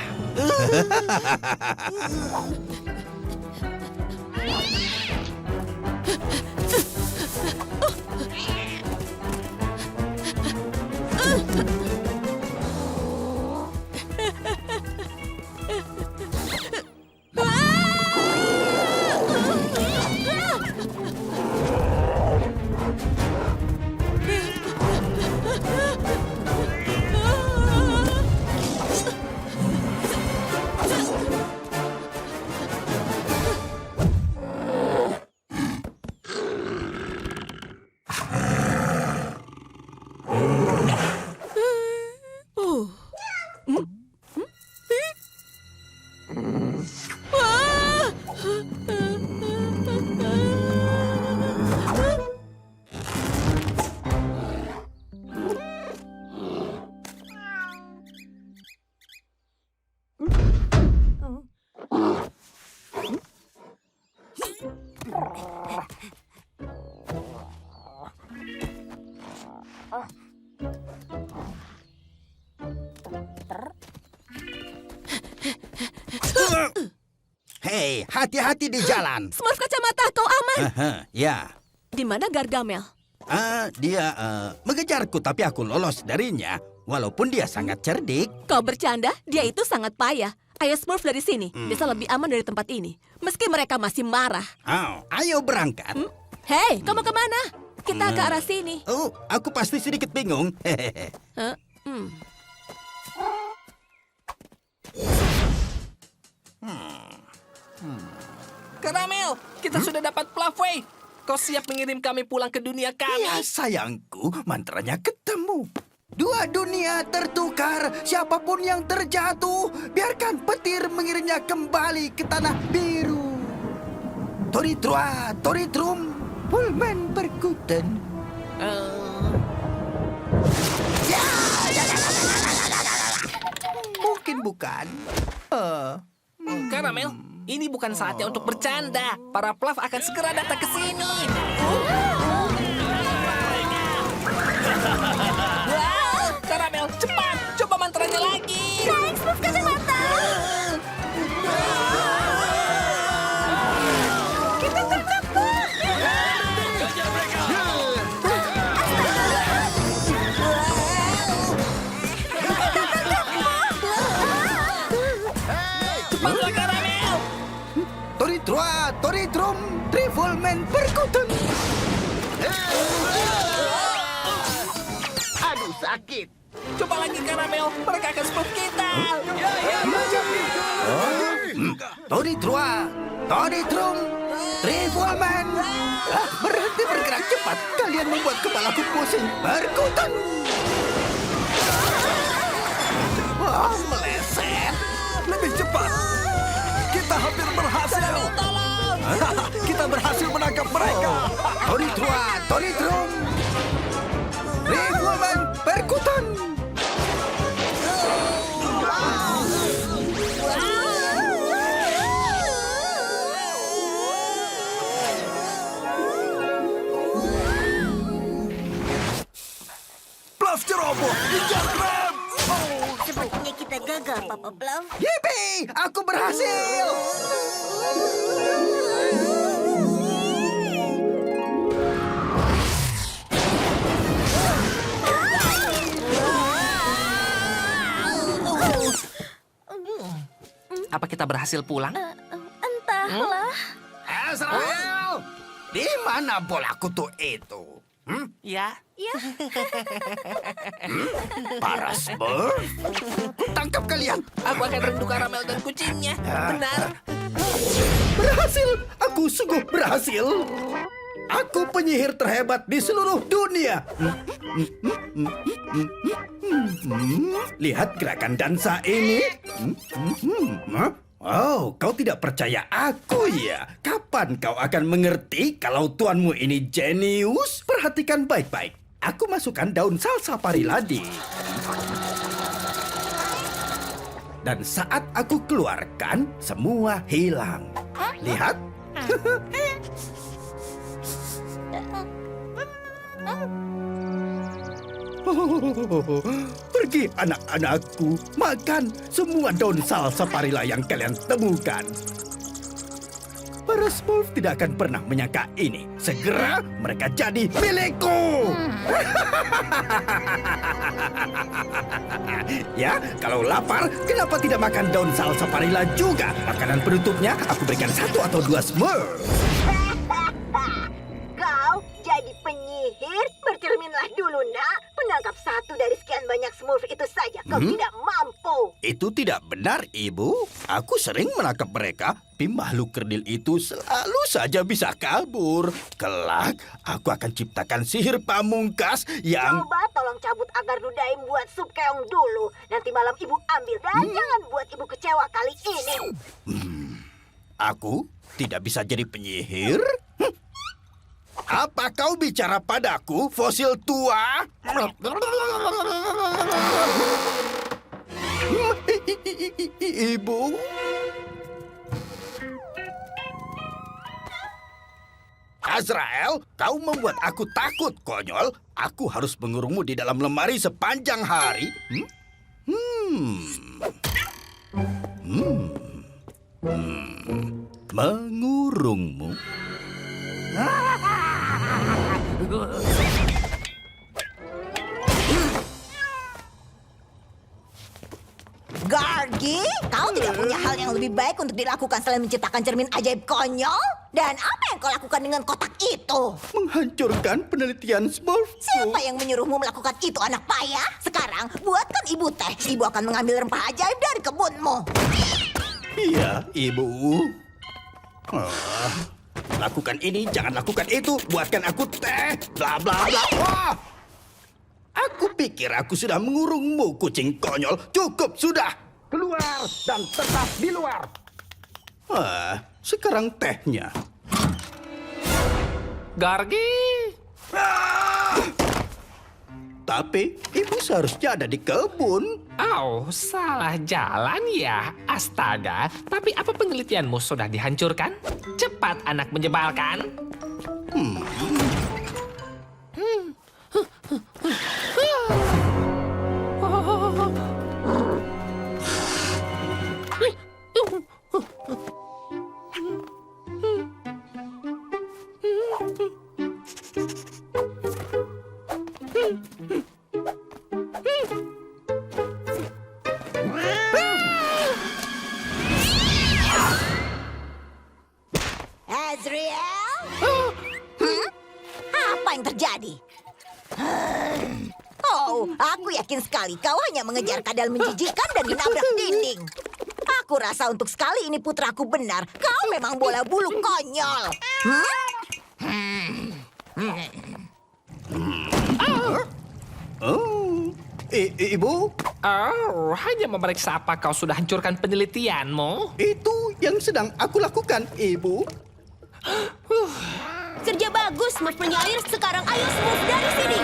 Hei, hati-hati di jalan. Smurf kacamata, kau aman. Ya. Di mana Gargamel? Dia mengejarku, tapi aku lolos darinya. Walaupun dia sangat cerdik. Kau bercanda? Dia itu sangat payah. Ayo Smurf dari sini. Bisa lebih aman dari tempat ini. Meski mereka masih marah. Ayo berangkat. Hei, kamu kemana? Kita ke arah sini. Oh, aku pasti sedikit bingung. Hehehe. Caramel, kita sudah dapat Fluffway. Kau siap mengirim kami pulang ke dunia kami? Ya sayangku, mantranya ketemu. Dua dunia tertukar, siapapun yang terjatuh, biarkan petir mengirimnya kembali ke tanah biru. Toritrua, Toritrum, Pullman Perkuten. Mungkin bukan. Caramel, ini bukan saatnya untuk bercanda. Para Fluff akan segera datang ke sini. Wah, Caramel, cepat. Coba mantranya lagi. Naik Smurf kacamata. Kita terjebak. Cepatlah, Caramel. Toritrua, Toritrum, Trivolmen Perkuten. Aduh, sakit. Coba lagi, Caramel. Mereka akan Smurf kita. Toritrua, Toritrum, Trivolmen. Berhenti bergerak cepat. Kalian membuat kepalaku pusing. Perkuten. Wah, meleset. Lebih cepat. Kita hampir berhasil. Kita berhasil menangkap mereka. Toritrua, Toritrum, Trivolmen Perkuten. Bluff ceroboh. Sepertinya kita gagal, Papa Bluff. Yippee! Aku berhasil! Apa kita berhasil pulang? Entahlah. Azrael! Di mana bola kutu itu? Ya. Para Smurf? Tangkap kalian! Aku akan rindu Caramel dan kucingnya. Benar. Berhasil! Aku sungguh berhasil! Aku penyihir terhebat di seluruh dunia. Lihat gerakan dansa ini. Oh, kau tidak percaya aku ya? Kapan kau akan mengerti kalau tuanmu ini jenius? Perhatikan baik-baik. Aku masukkan daun salsapari ladi. Dan saat aku keluarkan, semua hilang. Lihat. Pergi anak-anakku, makan semua daun salsaparilla yang kalian temukan. Para Smurf tidak akan pernah menyangka ini. Segera mereka jadi milikku. Ya, kalau lapar, kenapa tidak makan daun salsaparilla juga? Makanan penutupnya aku berikan 1 atau 2 Smurf. Kau jadi penyihir? Bercerminlah dulu, nak. Menangkap satu dari sekian banyak Smurf itu saja kau tidak mampu. Itu tidak benar, Ibu. Aku sering menangkap mereka. Tapi makhluk kerdil itu selalu saja bisa kabur. Kelak, aku akan ciptakan sihir pamungkas yang... Coba tolong cabut agar ludaim buat sup keong dulu. Nanti malam ibu ambil dan jangan buat ibu kecewa kali ini. Aku tidak bisa jadi penyihir? Apa kau bicara padaku, fosil tua? Ibu? Azrael, kau membuat aku takut, konyol. Aku harus mengurungmu di dalam lemari sepanjang hari. Mengurungmu. Gargi, kau tidak punya hal yang lebih baik untuk dilakukan selain menciptakan cermin ajaib konyol? Dan apa yang kau lakukan dengan kotak itu? Menghancurkan penelitian Smurf. Siapa yang menyuruhmu melakukan itu, anak payah? Sekarang, buatkan ibu teh. Ibu akan mengambil rempah ajaib dari kebunmu. Iya, Ibu. Lakukan ini, jangan lakukan itu. Buatkan aku teh. Bla bla bla. Wah! Aku pikir aku sudah mengurungmu, kucing konyol. Cukup sudah. Keluar dan tetap di luar. Sekarang tehnya. Gargi. Tapi ibu seharusnya ada di kebun. Oh, salah jalan ya. Astaga, tapi apa penelitianmu sudah dihancurkan? Cepat, anak menyebalkan. Azrael? Apa yang terjadi? Oh, aku yakin sekali kau hanya mengejar kadal menjijikan dan dinabrak dinding. Aku rasa untuk sekali ini putraku benar. Kau memang bola bulu konyol. Ibu? Oh, hanya memeriksa apa kau sudah hancurkan penelitianmu. Itu yang sedang aku lakukan, Ibu. Kerja bagus, Smurf penyair. Sekarang ayo Smurf dari sini.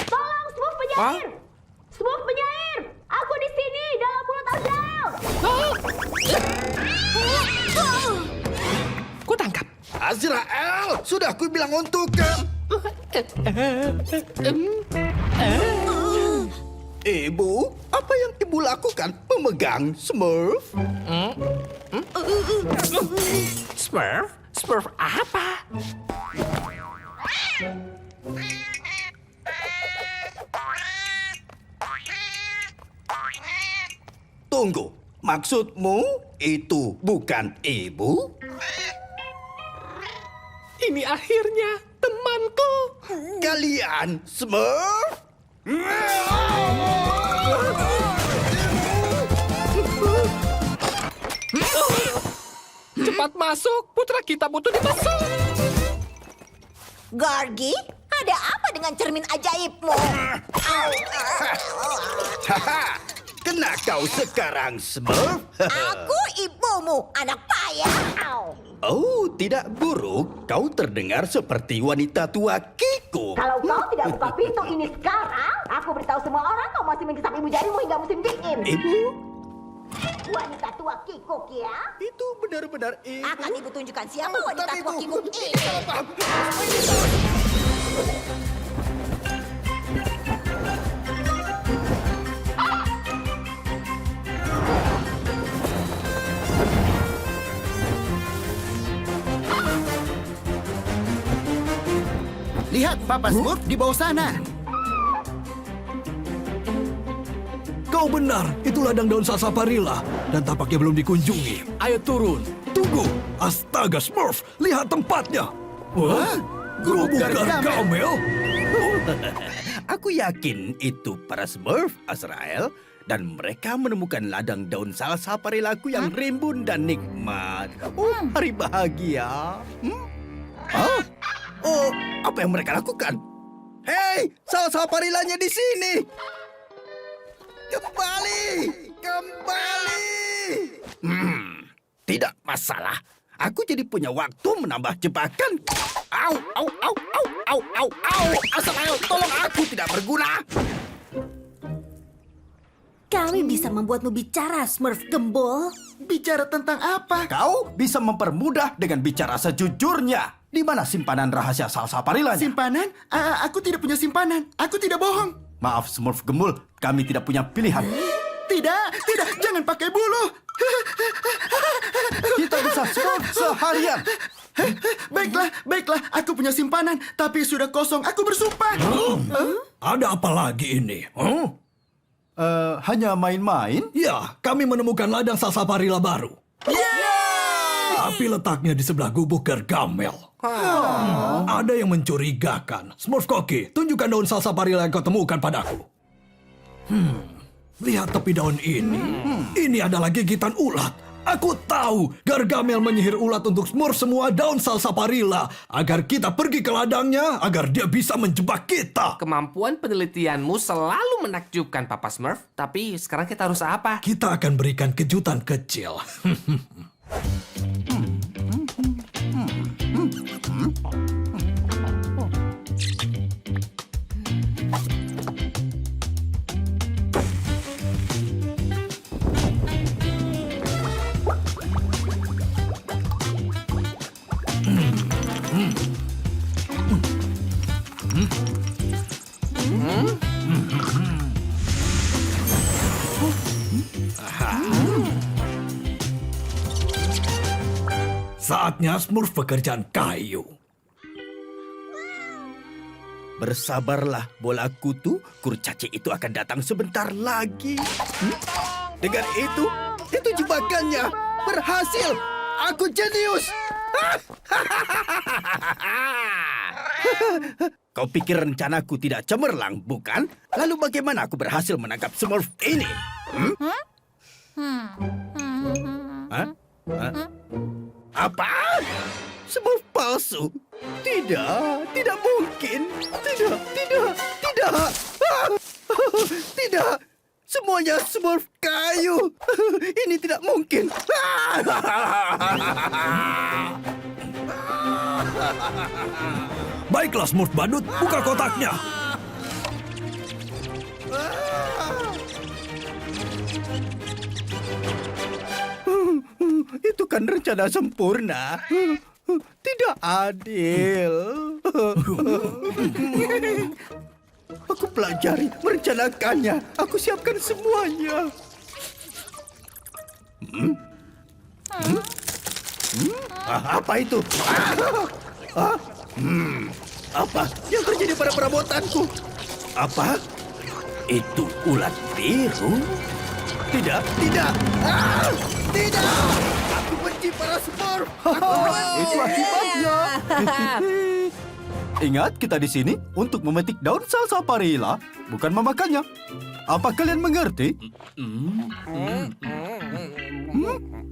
Tolong, Smurf penyair. Smurf penyair. Aku di sini dalam mulut Azrael. Ku tangkap. Azrael, sudah aku bilang untuk... Ibu, apa yang ibu lakukan? Memegang Smurf? Smurf? Smurf apa? Tunggu, maksudmu itu bukan ibu? Ini akhirnya temanku. Kalian Smurf? Cepat masuk, putra kita butuh dimasuk. Gargi, ada apa dengan cermin ajaibmu? Haha, kena kau sekarang Smurf. Aku ibumu, anak payah. Oh, tidak buruk. Kau terdengar seperti wanita tua Kiko. Kalau kau tidak buka pintu ini sekarang, aku beritahu semua orang kau masih menghisap ibu jarimu hingga musim dingin. Ibu? Wanita tua Kikuk ya? Itu benar-benar ibu. Akan ibu tunjukkan siapa wanita tua Kikuk ini. Lihat, Papa Smurf di bawah sana. Kau benar, itu ladang daun sarsaparilla dan tampaknya belum dikunjungi. Ayo turun. Tunggu. Astaga Smurf, lihat tempatnya. Wah, gubuk Gargamel. Aku yakin itu para Smurf, Azrael, dan mereka menemukan ladang daun sarsaparilla-ku yang rimbun dan nikmat. Oh, hari bahagia. Oh, apa yang mereka lakukan? Hei, sarsaparillanya di sini. Kembali! Tidak masalah. Aku jadi punya waktu menambah jebakan. Au, au, au, au, au, au, au. Azrael, tolong aku tidak berguna. Kami bisa membuatmu bicara, Smurf gembul. Bicara tentang apa? Kau bisa mempermudah dengan bicara sejujurnya. Di mana simpanan rahasia salsa parilanya? Simpanan? Aku tidak punya simpanan. Aku tidak bohong. Maaf Smurf Gembul, kami tidak punya pilihan. Tidak, jangan pakai bulu. Kita bisa Smurf seharian. Baiklah, aku punya simpanan, tapi sudah kosong. Aku bersumpah. Ada apa lagi ini? Hanya main-main? Ya, kami menemukan ladang salsaparilla baru. Tapi letaknya di sebelah gubuk Gargamel. Ada yang mencurigakan. Smurf Koki, tunjukkan daun salsaparilla yang kau temukan padaku. Lihat tepi daun ini. Ini adalah gigitan ulat. Aku tahu Gargamel menyihir ulat untuk Smurf semua daun salsaparilla agar kita pergi ke ladangnya, agar dia bisa menjebak kita. Kemampuan penelitianmu selalu menakjubkan, Papa Smurf. Tapi sekarang kita harus apa? Kita akan berikan kejutan kecil. Saatnya Smurf pekerjaan kayu. Bersabarlah, bola kutu. Kurcaci itu akan datang sebentar lagi. Dengan itu jebakannya berhasil. Aku jenius. Kau pikir rencanaku tidak cemerlang, bukan? Lalu bagaimana aku berhasil menangkap Smurf ini? Apa? Smurf palsu? Tidak mungkin. Tidak. Semuanya Smurf kayu. Ini tidak mungkin. Baiklah Smurf badut, buka kotaknya. Itu kan rencana sempurna. Tidak adil. Aku pelajari, merencanakannya. Aku siapkan semuanya. Apa itu? Apa yang terjadi pada perabotanku? Apa? Itu ulat biru? Tidak. Tidak. Aku benci para Smurf. Itu akibatnya. Ingat, kita di sini untuk memetik daun salsaparilla, bukan memakannya. Apa kalian mengerti?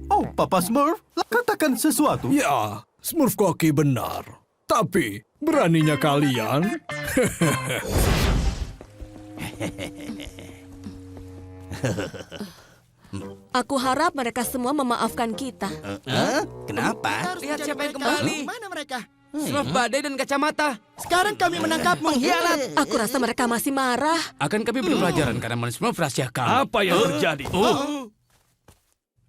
Oh, Papa Smurf, katakan sesuatu. Ya, Smurf Koki benar. Tapi, beraninya kalian? Aku harap mereka semua memaafkan kita. Kenapa? Lihat siapa yang kembali. Mana mereka? Smurf badai dan kacamata. Sekarang kami menangkapmu. Pengkhianat. Aku rasa mereka masih marah. Akan kami beri pelajaran karena Smurf rahasia kami. Apa yang terjadi?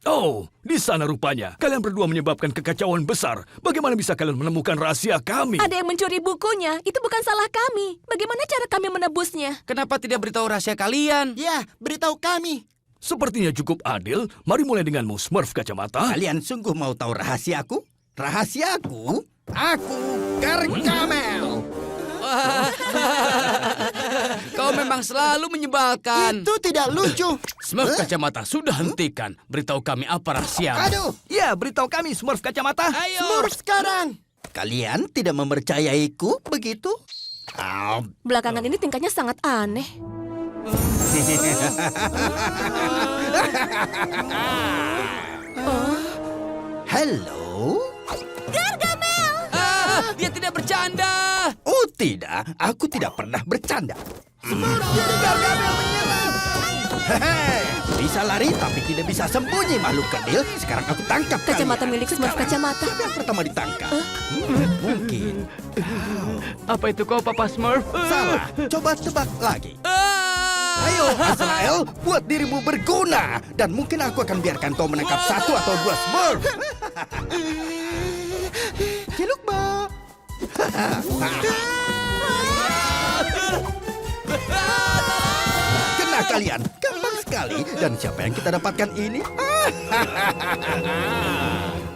Oh, di sana rupanya. Kalian berdua menyebabkan kekacauan besar. Bagaimana bisa kalian menemukan rahasia kami? Ada yang mencuri bukunya. Itu bukan salah kami. Bagaimana cara kami menebusnya? Kenapa tidak beritahu rahasia kalian? Ya, beritahu kami. Sepertinya cukup adil. Mari mulai denganmu, Smurf kacamata. Kalian sungguh mau tahu rahasiaku? Rahasiaku? Aku Gargamel. Kau memang selalu menyebalkan. Itu tidak lucu. Smurf kacamata, sudah hentikan. Beritahu kami apa rahasia. Aduh, Ya, beritahu kami, Smurf kacamata. Ayo. Smurf sekarang. Kalian tidak mempercayaiku begitu? Belakangan ini tingkahnya sangat aneh. Halo? Dia tidak bercanda. Oh tidak, aku tidak pernah bercanda. Hehe, bisa lari tapi tidak bisa sembunyi makhluk kecil. Sekarang aku tangkap Kacamata kalian. milik Smurf kacamata. Siapa yang pertama ditangkap? Mungkin. Apa itu kau, Papa Smurf? Salah, coba tebak lagi. Ayo, Azrael, buat dirimu berguna. Dan mungkin aku akan biarkan kau menangkap 1 atau 2 Smurf. Ciluk, Bob. Kena kalian, gampang sekali. Dan siapa yang kita dapatkan ini?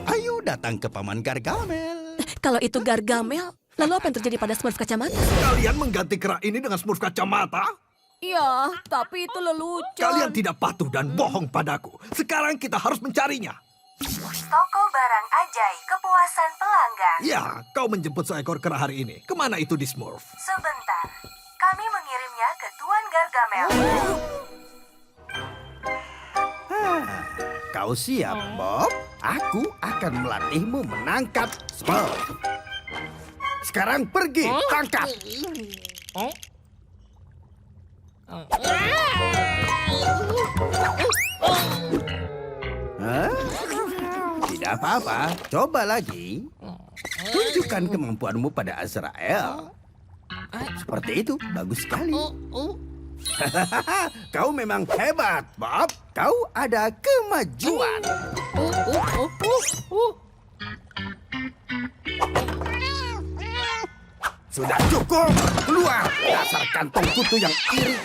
Ayo datang ke Paman Gargamel. Kalau itu Gargamel, lalu apa yang terjadi pada Smurf kacamata? Kalian mengganti kera ini dengan Smurf kacamata? Ya, tapi itu lelucon. Kalian tidak patuh dan bohong padaku. Sekarang kita harus mencarinya. Toko barang ajaib kepuasan pelanggan. Ya, kau menjemput seekor kera hari ini. Kemana itu di Smurf? Sebentar, kami mengirimnya ke Tuan Gargamel. Kau siap, Bob? Aku akan melatihmu menangkap Smurf. Sekarang pergi, tangkap. Hah? Tidak apa-apa, coba lagi. Tunjukkan kemampuanmu pada Azrael. Seperti itu, bagus sekali. Kau memang hebat, Bob. Kau ada kemajuan. Sudah cukup. Keluar, dasar kantong kutu yang iri.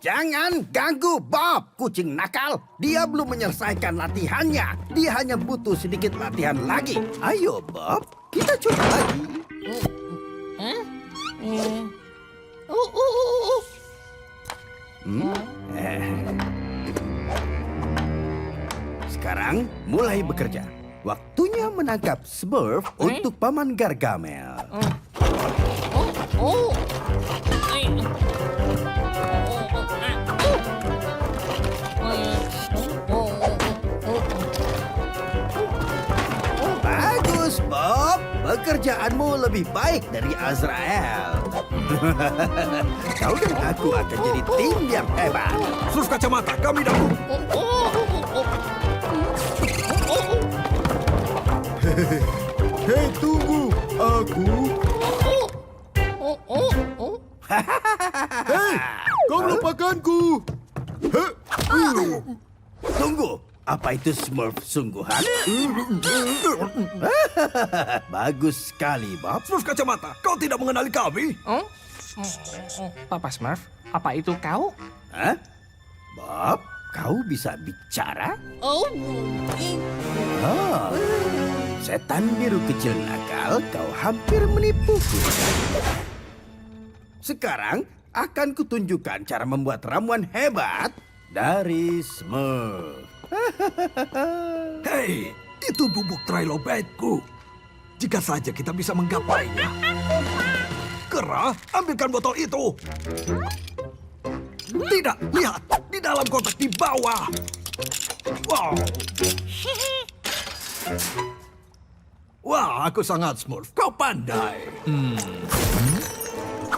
Jangan ganggu Bob, kucing nakal. Dia belum menyelesaikan latihannya. Dia hanya butuh sedikit latihan lagi. Ayo, Bob, kita coba lagi. Sekarang mulai bekerja. Waktunya menangkap Smurf untuk Paman Gargamel. Bagus, Bob. Pekerjaanmu lebih baik dari Azrael. Kau dan aku akan jadi tim yang hebat. Smurf kacamata, kami dahulu. Hei, tunggu. Aku... Hei, kau melupakanku. Tunggu, apa itu Smurf sungguhan? Bagus sekali, Bob. Smurf kacamata, kau tidak mengenali kami? Papa Smurf, apa itu kau? Hah? Bob, kau bisa bicara? Oh. Setan biru kecil nakal, kau hampir menipuku. Sekarang akan kutunjukkan cara membuat ramuan hebat dari Smurf. Hei, itu bubuk trilobiteku. Jika saja kita bisa menggapainya. Kera, ambilkan botol itu. Tidak, lihat. Di dalam kotak di bawah. Wow. Wah, aku sangat Smurf. Kau pandai.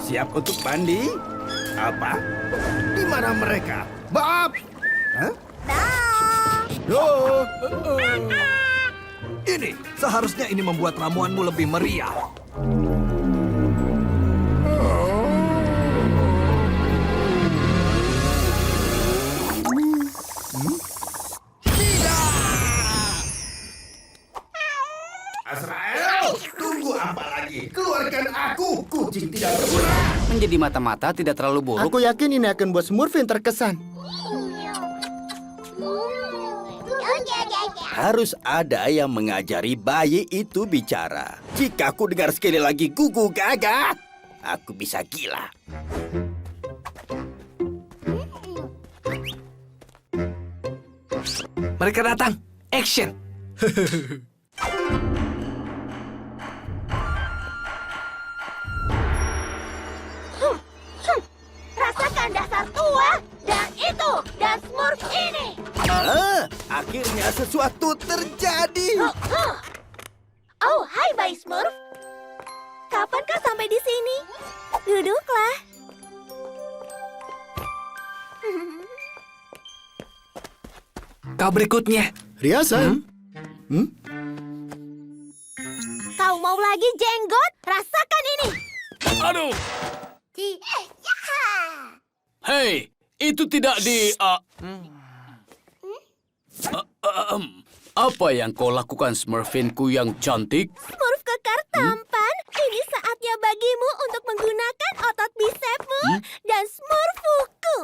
Siap untuk mandi? Apa? Di mana mereka? Bob! Hah? Ini, seharusnya ini membuat ramuanmu lebih meriah. Azrael, tunggu apa lagi? Keluarkan aku, kucing tidak berguna. Menjadi mata-mata tidak terlalu buruk. Aku yakin ini akan buat Smurf yang terkesan. Harus ada yang mengajari bayi itu bicara. Jika aku dengar sekali lagi gugu gaga, aku bisa gila. Mereka datang. Action. Rasakan dasar tua dan itu dan Smurf ini. Akhirnya sesuatu terjadi. Oh, hai Bayi Smurf. Kapan kau sampai di sini? Duduklah. Kau berikutnya. Riasan. Kau mau lagi jenggot? Rasakan ini. Aduh. Yaha. Hei, itu tidak di... Apa yang kau lakukan, Smurfinku yang cantik? Smurf kekar tampan, ini saatnya bagimu untuk menggunakan otot bisepmu dan Smurfuku.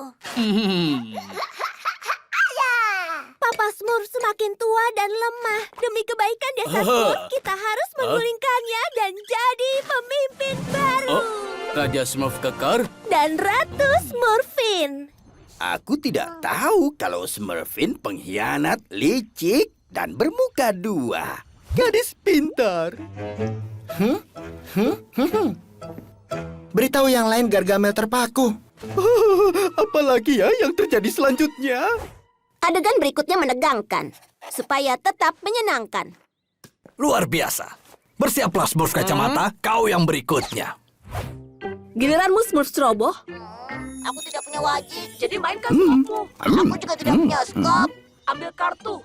Papa Smurf semakin tua dan lemah. Demi kebaikan desa Smurf, kita harus menggulingkannya dan jadi pemimpin baru. Raja Smurf kekar? Dan Ratu Smurfin. Aku tidak tahu kalau Smurfin pengkhianat, licik, dan bermuka dua. Gadis pintar. Beritahu yang lain Gargamel terpaku. Apalagi ya yang terjadi selanjutnya? Adegan berikutnya menegangkan, supaya tetap menyenangkan. Luar biasa. Bersiaplah Smurf kacamata, kau yang berikutnya. Giliranmu Smurf ceroboh. Aku tidak punya wajib. Jadi mainkan skopmu. Aku juga tidak punya skop. Ambil kartu.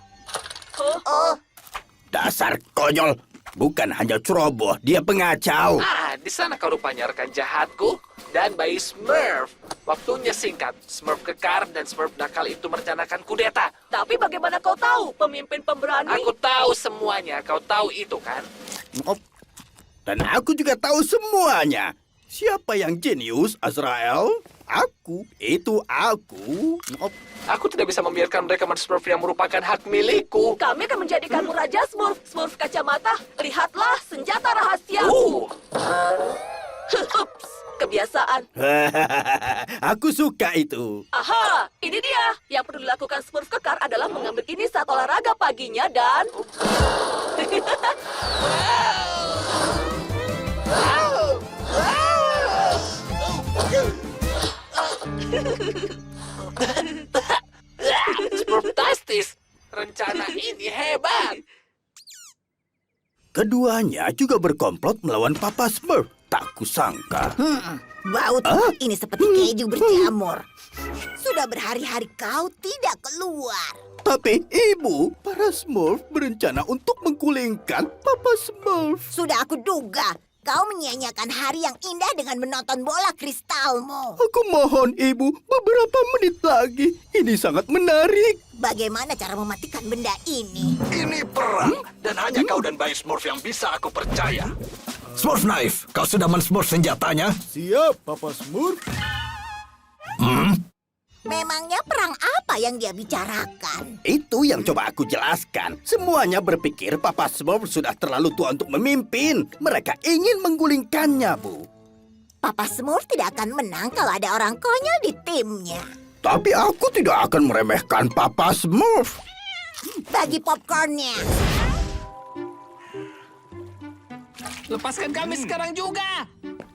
Dasar konyol. Bukan hanya ceroboh, dia pengacau. Di sana kau rupanya rekan jahatku dan bayi Smurf. Waktunya singkat. Smurf kekar dan Smurf nakal itu merencanakan kudeta. Tapi bagaimana kau tahu, pemimpin pemberani? Aku tahu semuanya. Kau tahu itu kan? Dan aku juga tahu semuanya. Siapa yang jenius, Azrael? Aku. Itu aku. Aku tidak bisa membiarkan mereka men-Smurf yang merupakan hak milikku. Kami akan menjadikanmu Raja Smurf. Smurf kacamata, lihatlah senjata rahasiaku. Ups, kebiasaan. Aku suka itu. Aha, ini dia. Yang perlu dilakukan Smurf kekar adalah mengambil ini saat olahraga paginya dan... Smurftastis. Rencana ini hebat. Keduanya juga berkomplot melawan Papa Smurf. Tak kusangka. Bau ini seperti keju berjamur. Sudah berhari-hari kau tidak keluar. Tapi ibu, para Smurf berencana untuk menggulingkan Papa Smurf. Sudah aku duga. Kau menyia-nyiakan hari yang indah dengan menonton bola kristalmu. Aku mohon ibu, beberapa menit lagi. Ini sangat menarik. Bagaimana cara mematikan benda ini? Ini perang, dan hanya kau dan bayi Smurf yang bisa aku percaya. Smurf Knife, kau sudah men-Smurf senjatanya? Siap, Papa Smurf. Memangnya perang apa yang dia bicarakan? Itu yang coba aku jelaskan. Semuanya berpikir Papa Smurf sudah terlalu tua untuk memimpin. Mereka ingin menggulingkannya, Bu. Papa Smurf tidak akan menang kalau ada orang konyol di timnya. Tapi aku tidak akan meremehkan Papa Smurf. Bagi popcornnya. Lepaskan kami sekarang juga.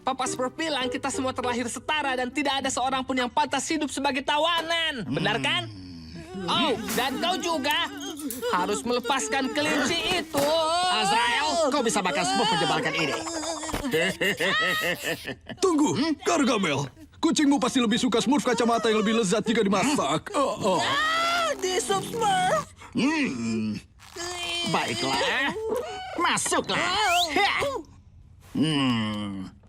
Papa Smurf bilang kita semua terlahir setara dan tidak ada seorang pun yang pantas hidup sebagai tawanan. Benar kan? Oh, dan kau juga harus melepaskan kelinci itu. Azrael, kau bisa makan Smurf menyebalkan ini. Tunggu, Gargamel. Kucingmu pasti lebih suka Smurf kacamata yang lebih lezat jika dimasak. Di sup Smurf. Baiklah, masuklah.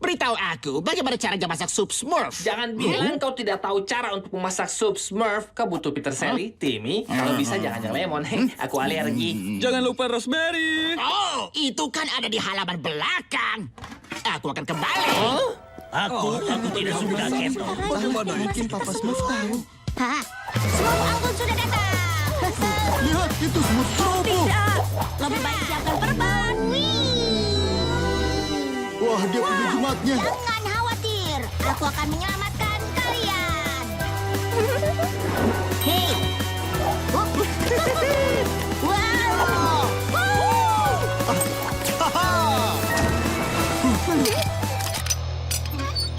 Beritahu aku, bagaimana caranya masak sup Smurf? Jangan bilang kau tidak tahu cara untuk memasak sup Smurf. Kau butuh peterseli, Timmy. Kalau bisa jangan yang lemon. Aku alergi. Jangan lupa rosemary. Oh, itu kan ada di halaman belakang. Aku akan kembali. Aku tidak suka keto. Bagaimana mungkin Papa Smurf tahu? Hah? Smurf anggun sudah datang. Lihat, itu Smurf ceroboh. Tidak. Lebih baik siapkan perban. Wah, dia punya jimatnya. Jangan khawatir. Aku akan menyelamatkan kalian. Hei. Wow.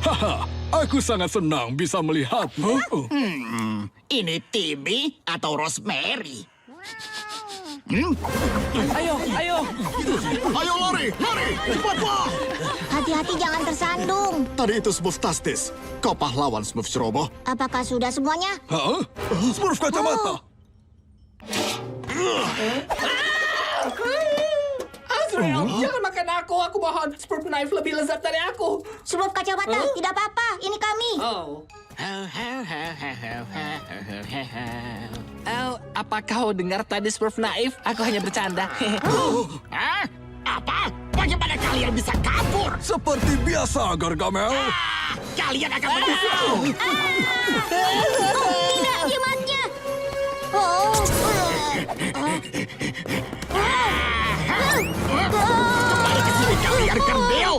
Haha, aku sangat senang bisa melihatmu. Ini Timmy atau Rosemary? Ayo. Ayo lari, cepat Pak. Hati-hati jangan tersandung. Tadi itu Smurftastis. Kau pahlawan Smurf ceroboh. Apakah sudah semuanya? Hah? Smurf kacamata. Azrael, jangan makan aku. Aku mohon. Smurf knife lebih lezat dari aku. Smurf kacamata, tidak apa-apa. Ini kami. Oh. Oh, apa kau dengar tadi Smurf naif? Aku hanya bercanda. Hah? Apa? Bagaimana kalian bisa kabur? Seperti biasa, Gargamel. Kalian akan menyesal. Tidak, jimatnya. Oh. Kembali ke sini kalian kerdil.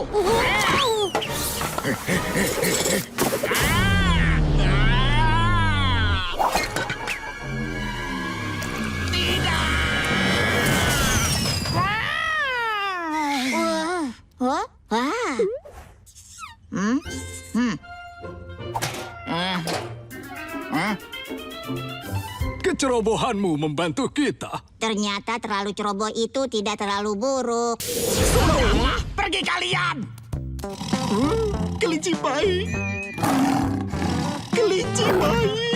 Kecerobohanmu membantu kita. Ternyata terlalu ceroboh itu tidak terlalu buruk. Sudahlah, pergi kalian. Kelinci bayi. Kelinci bayi.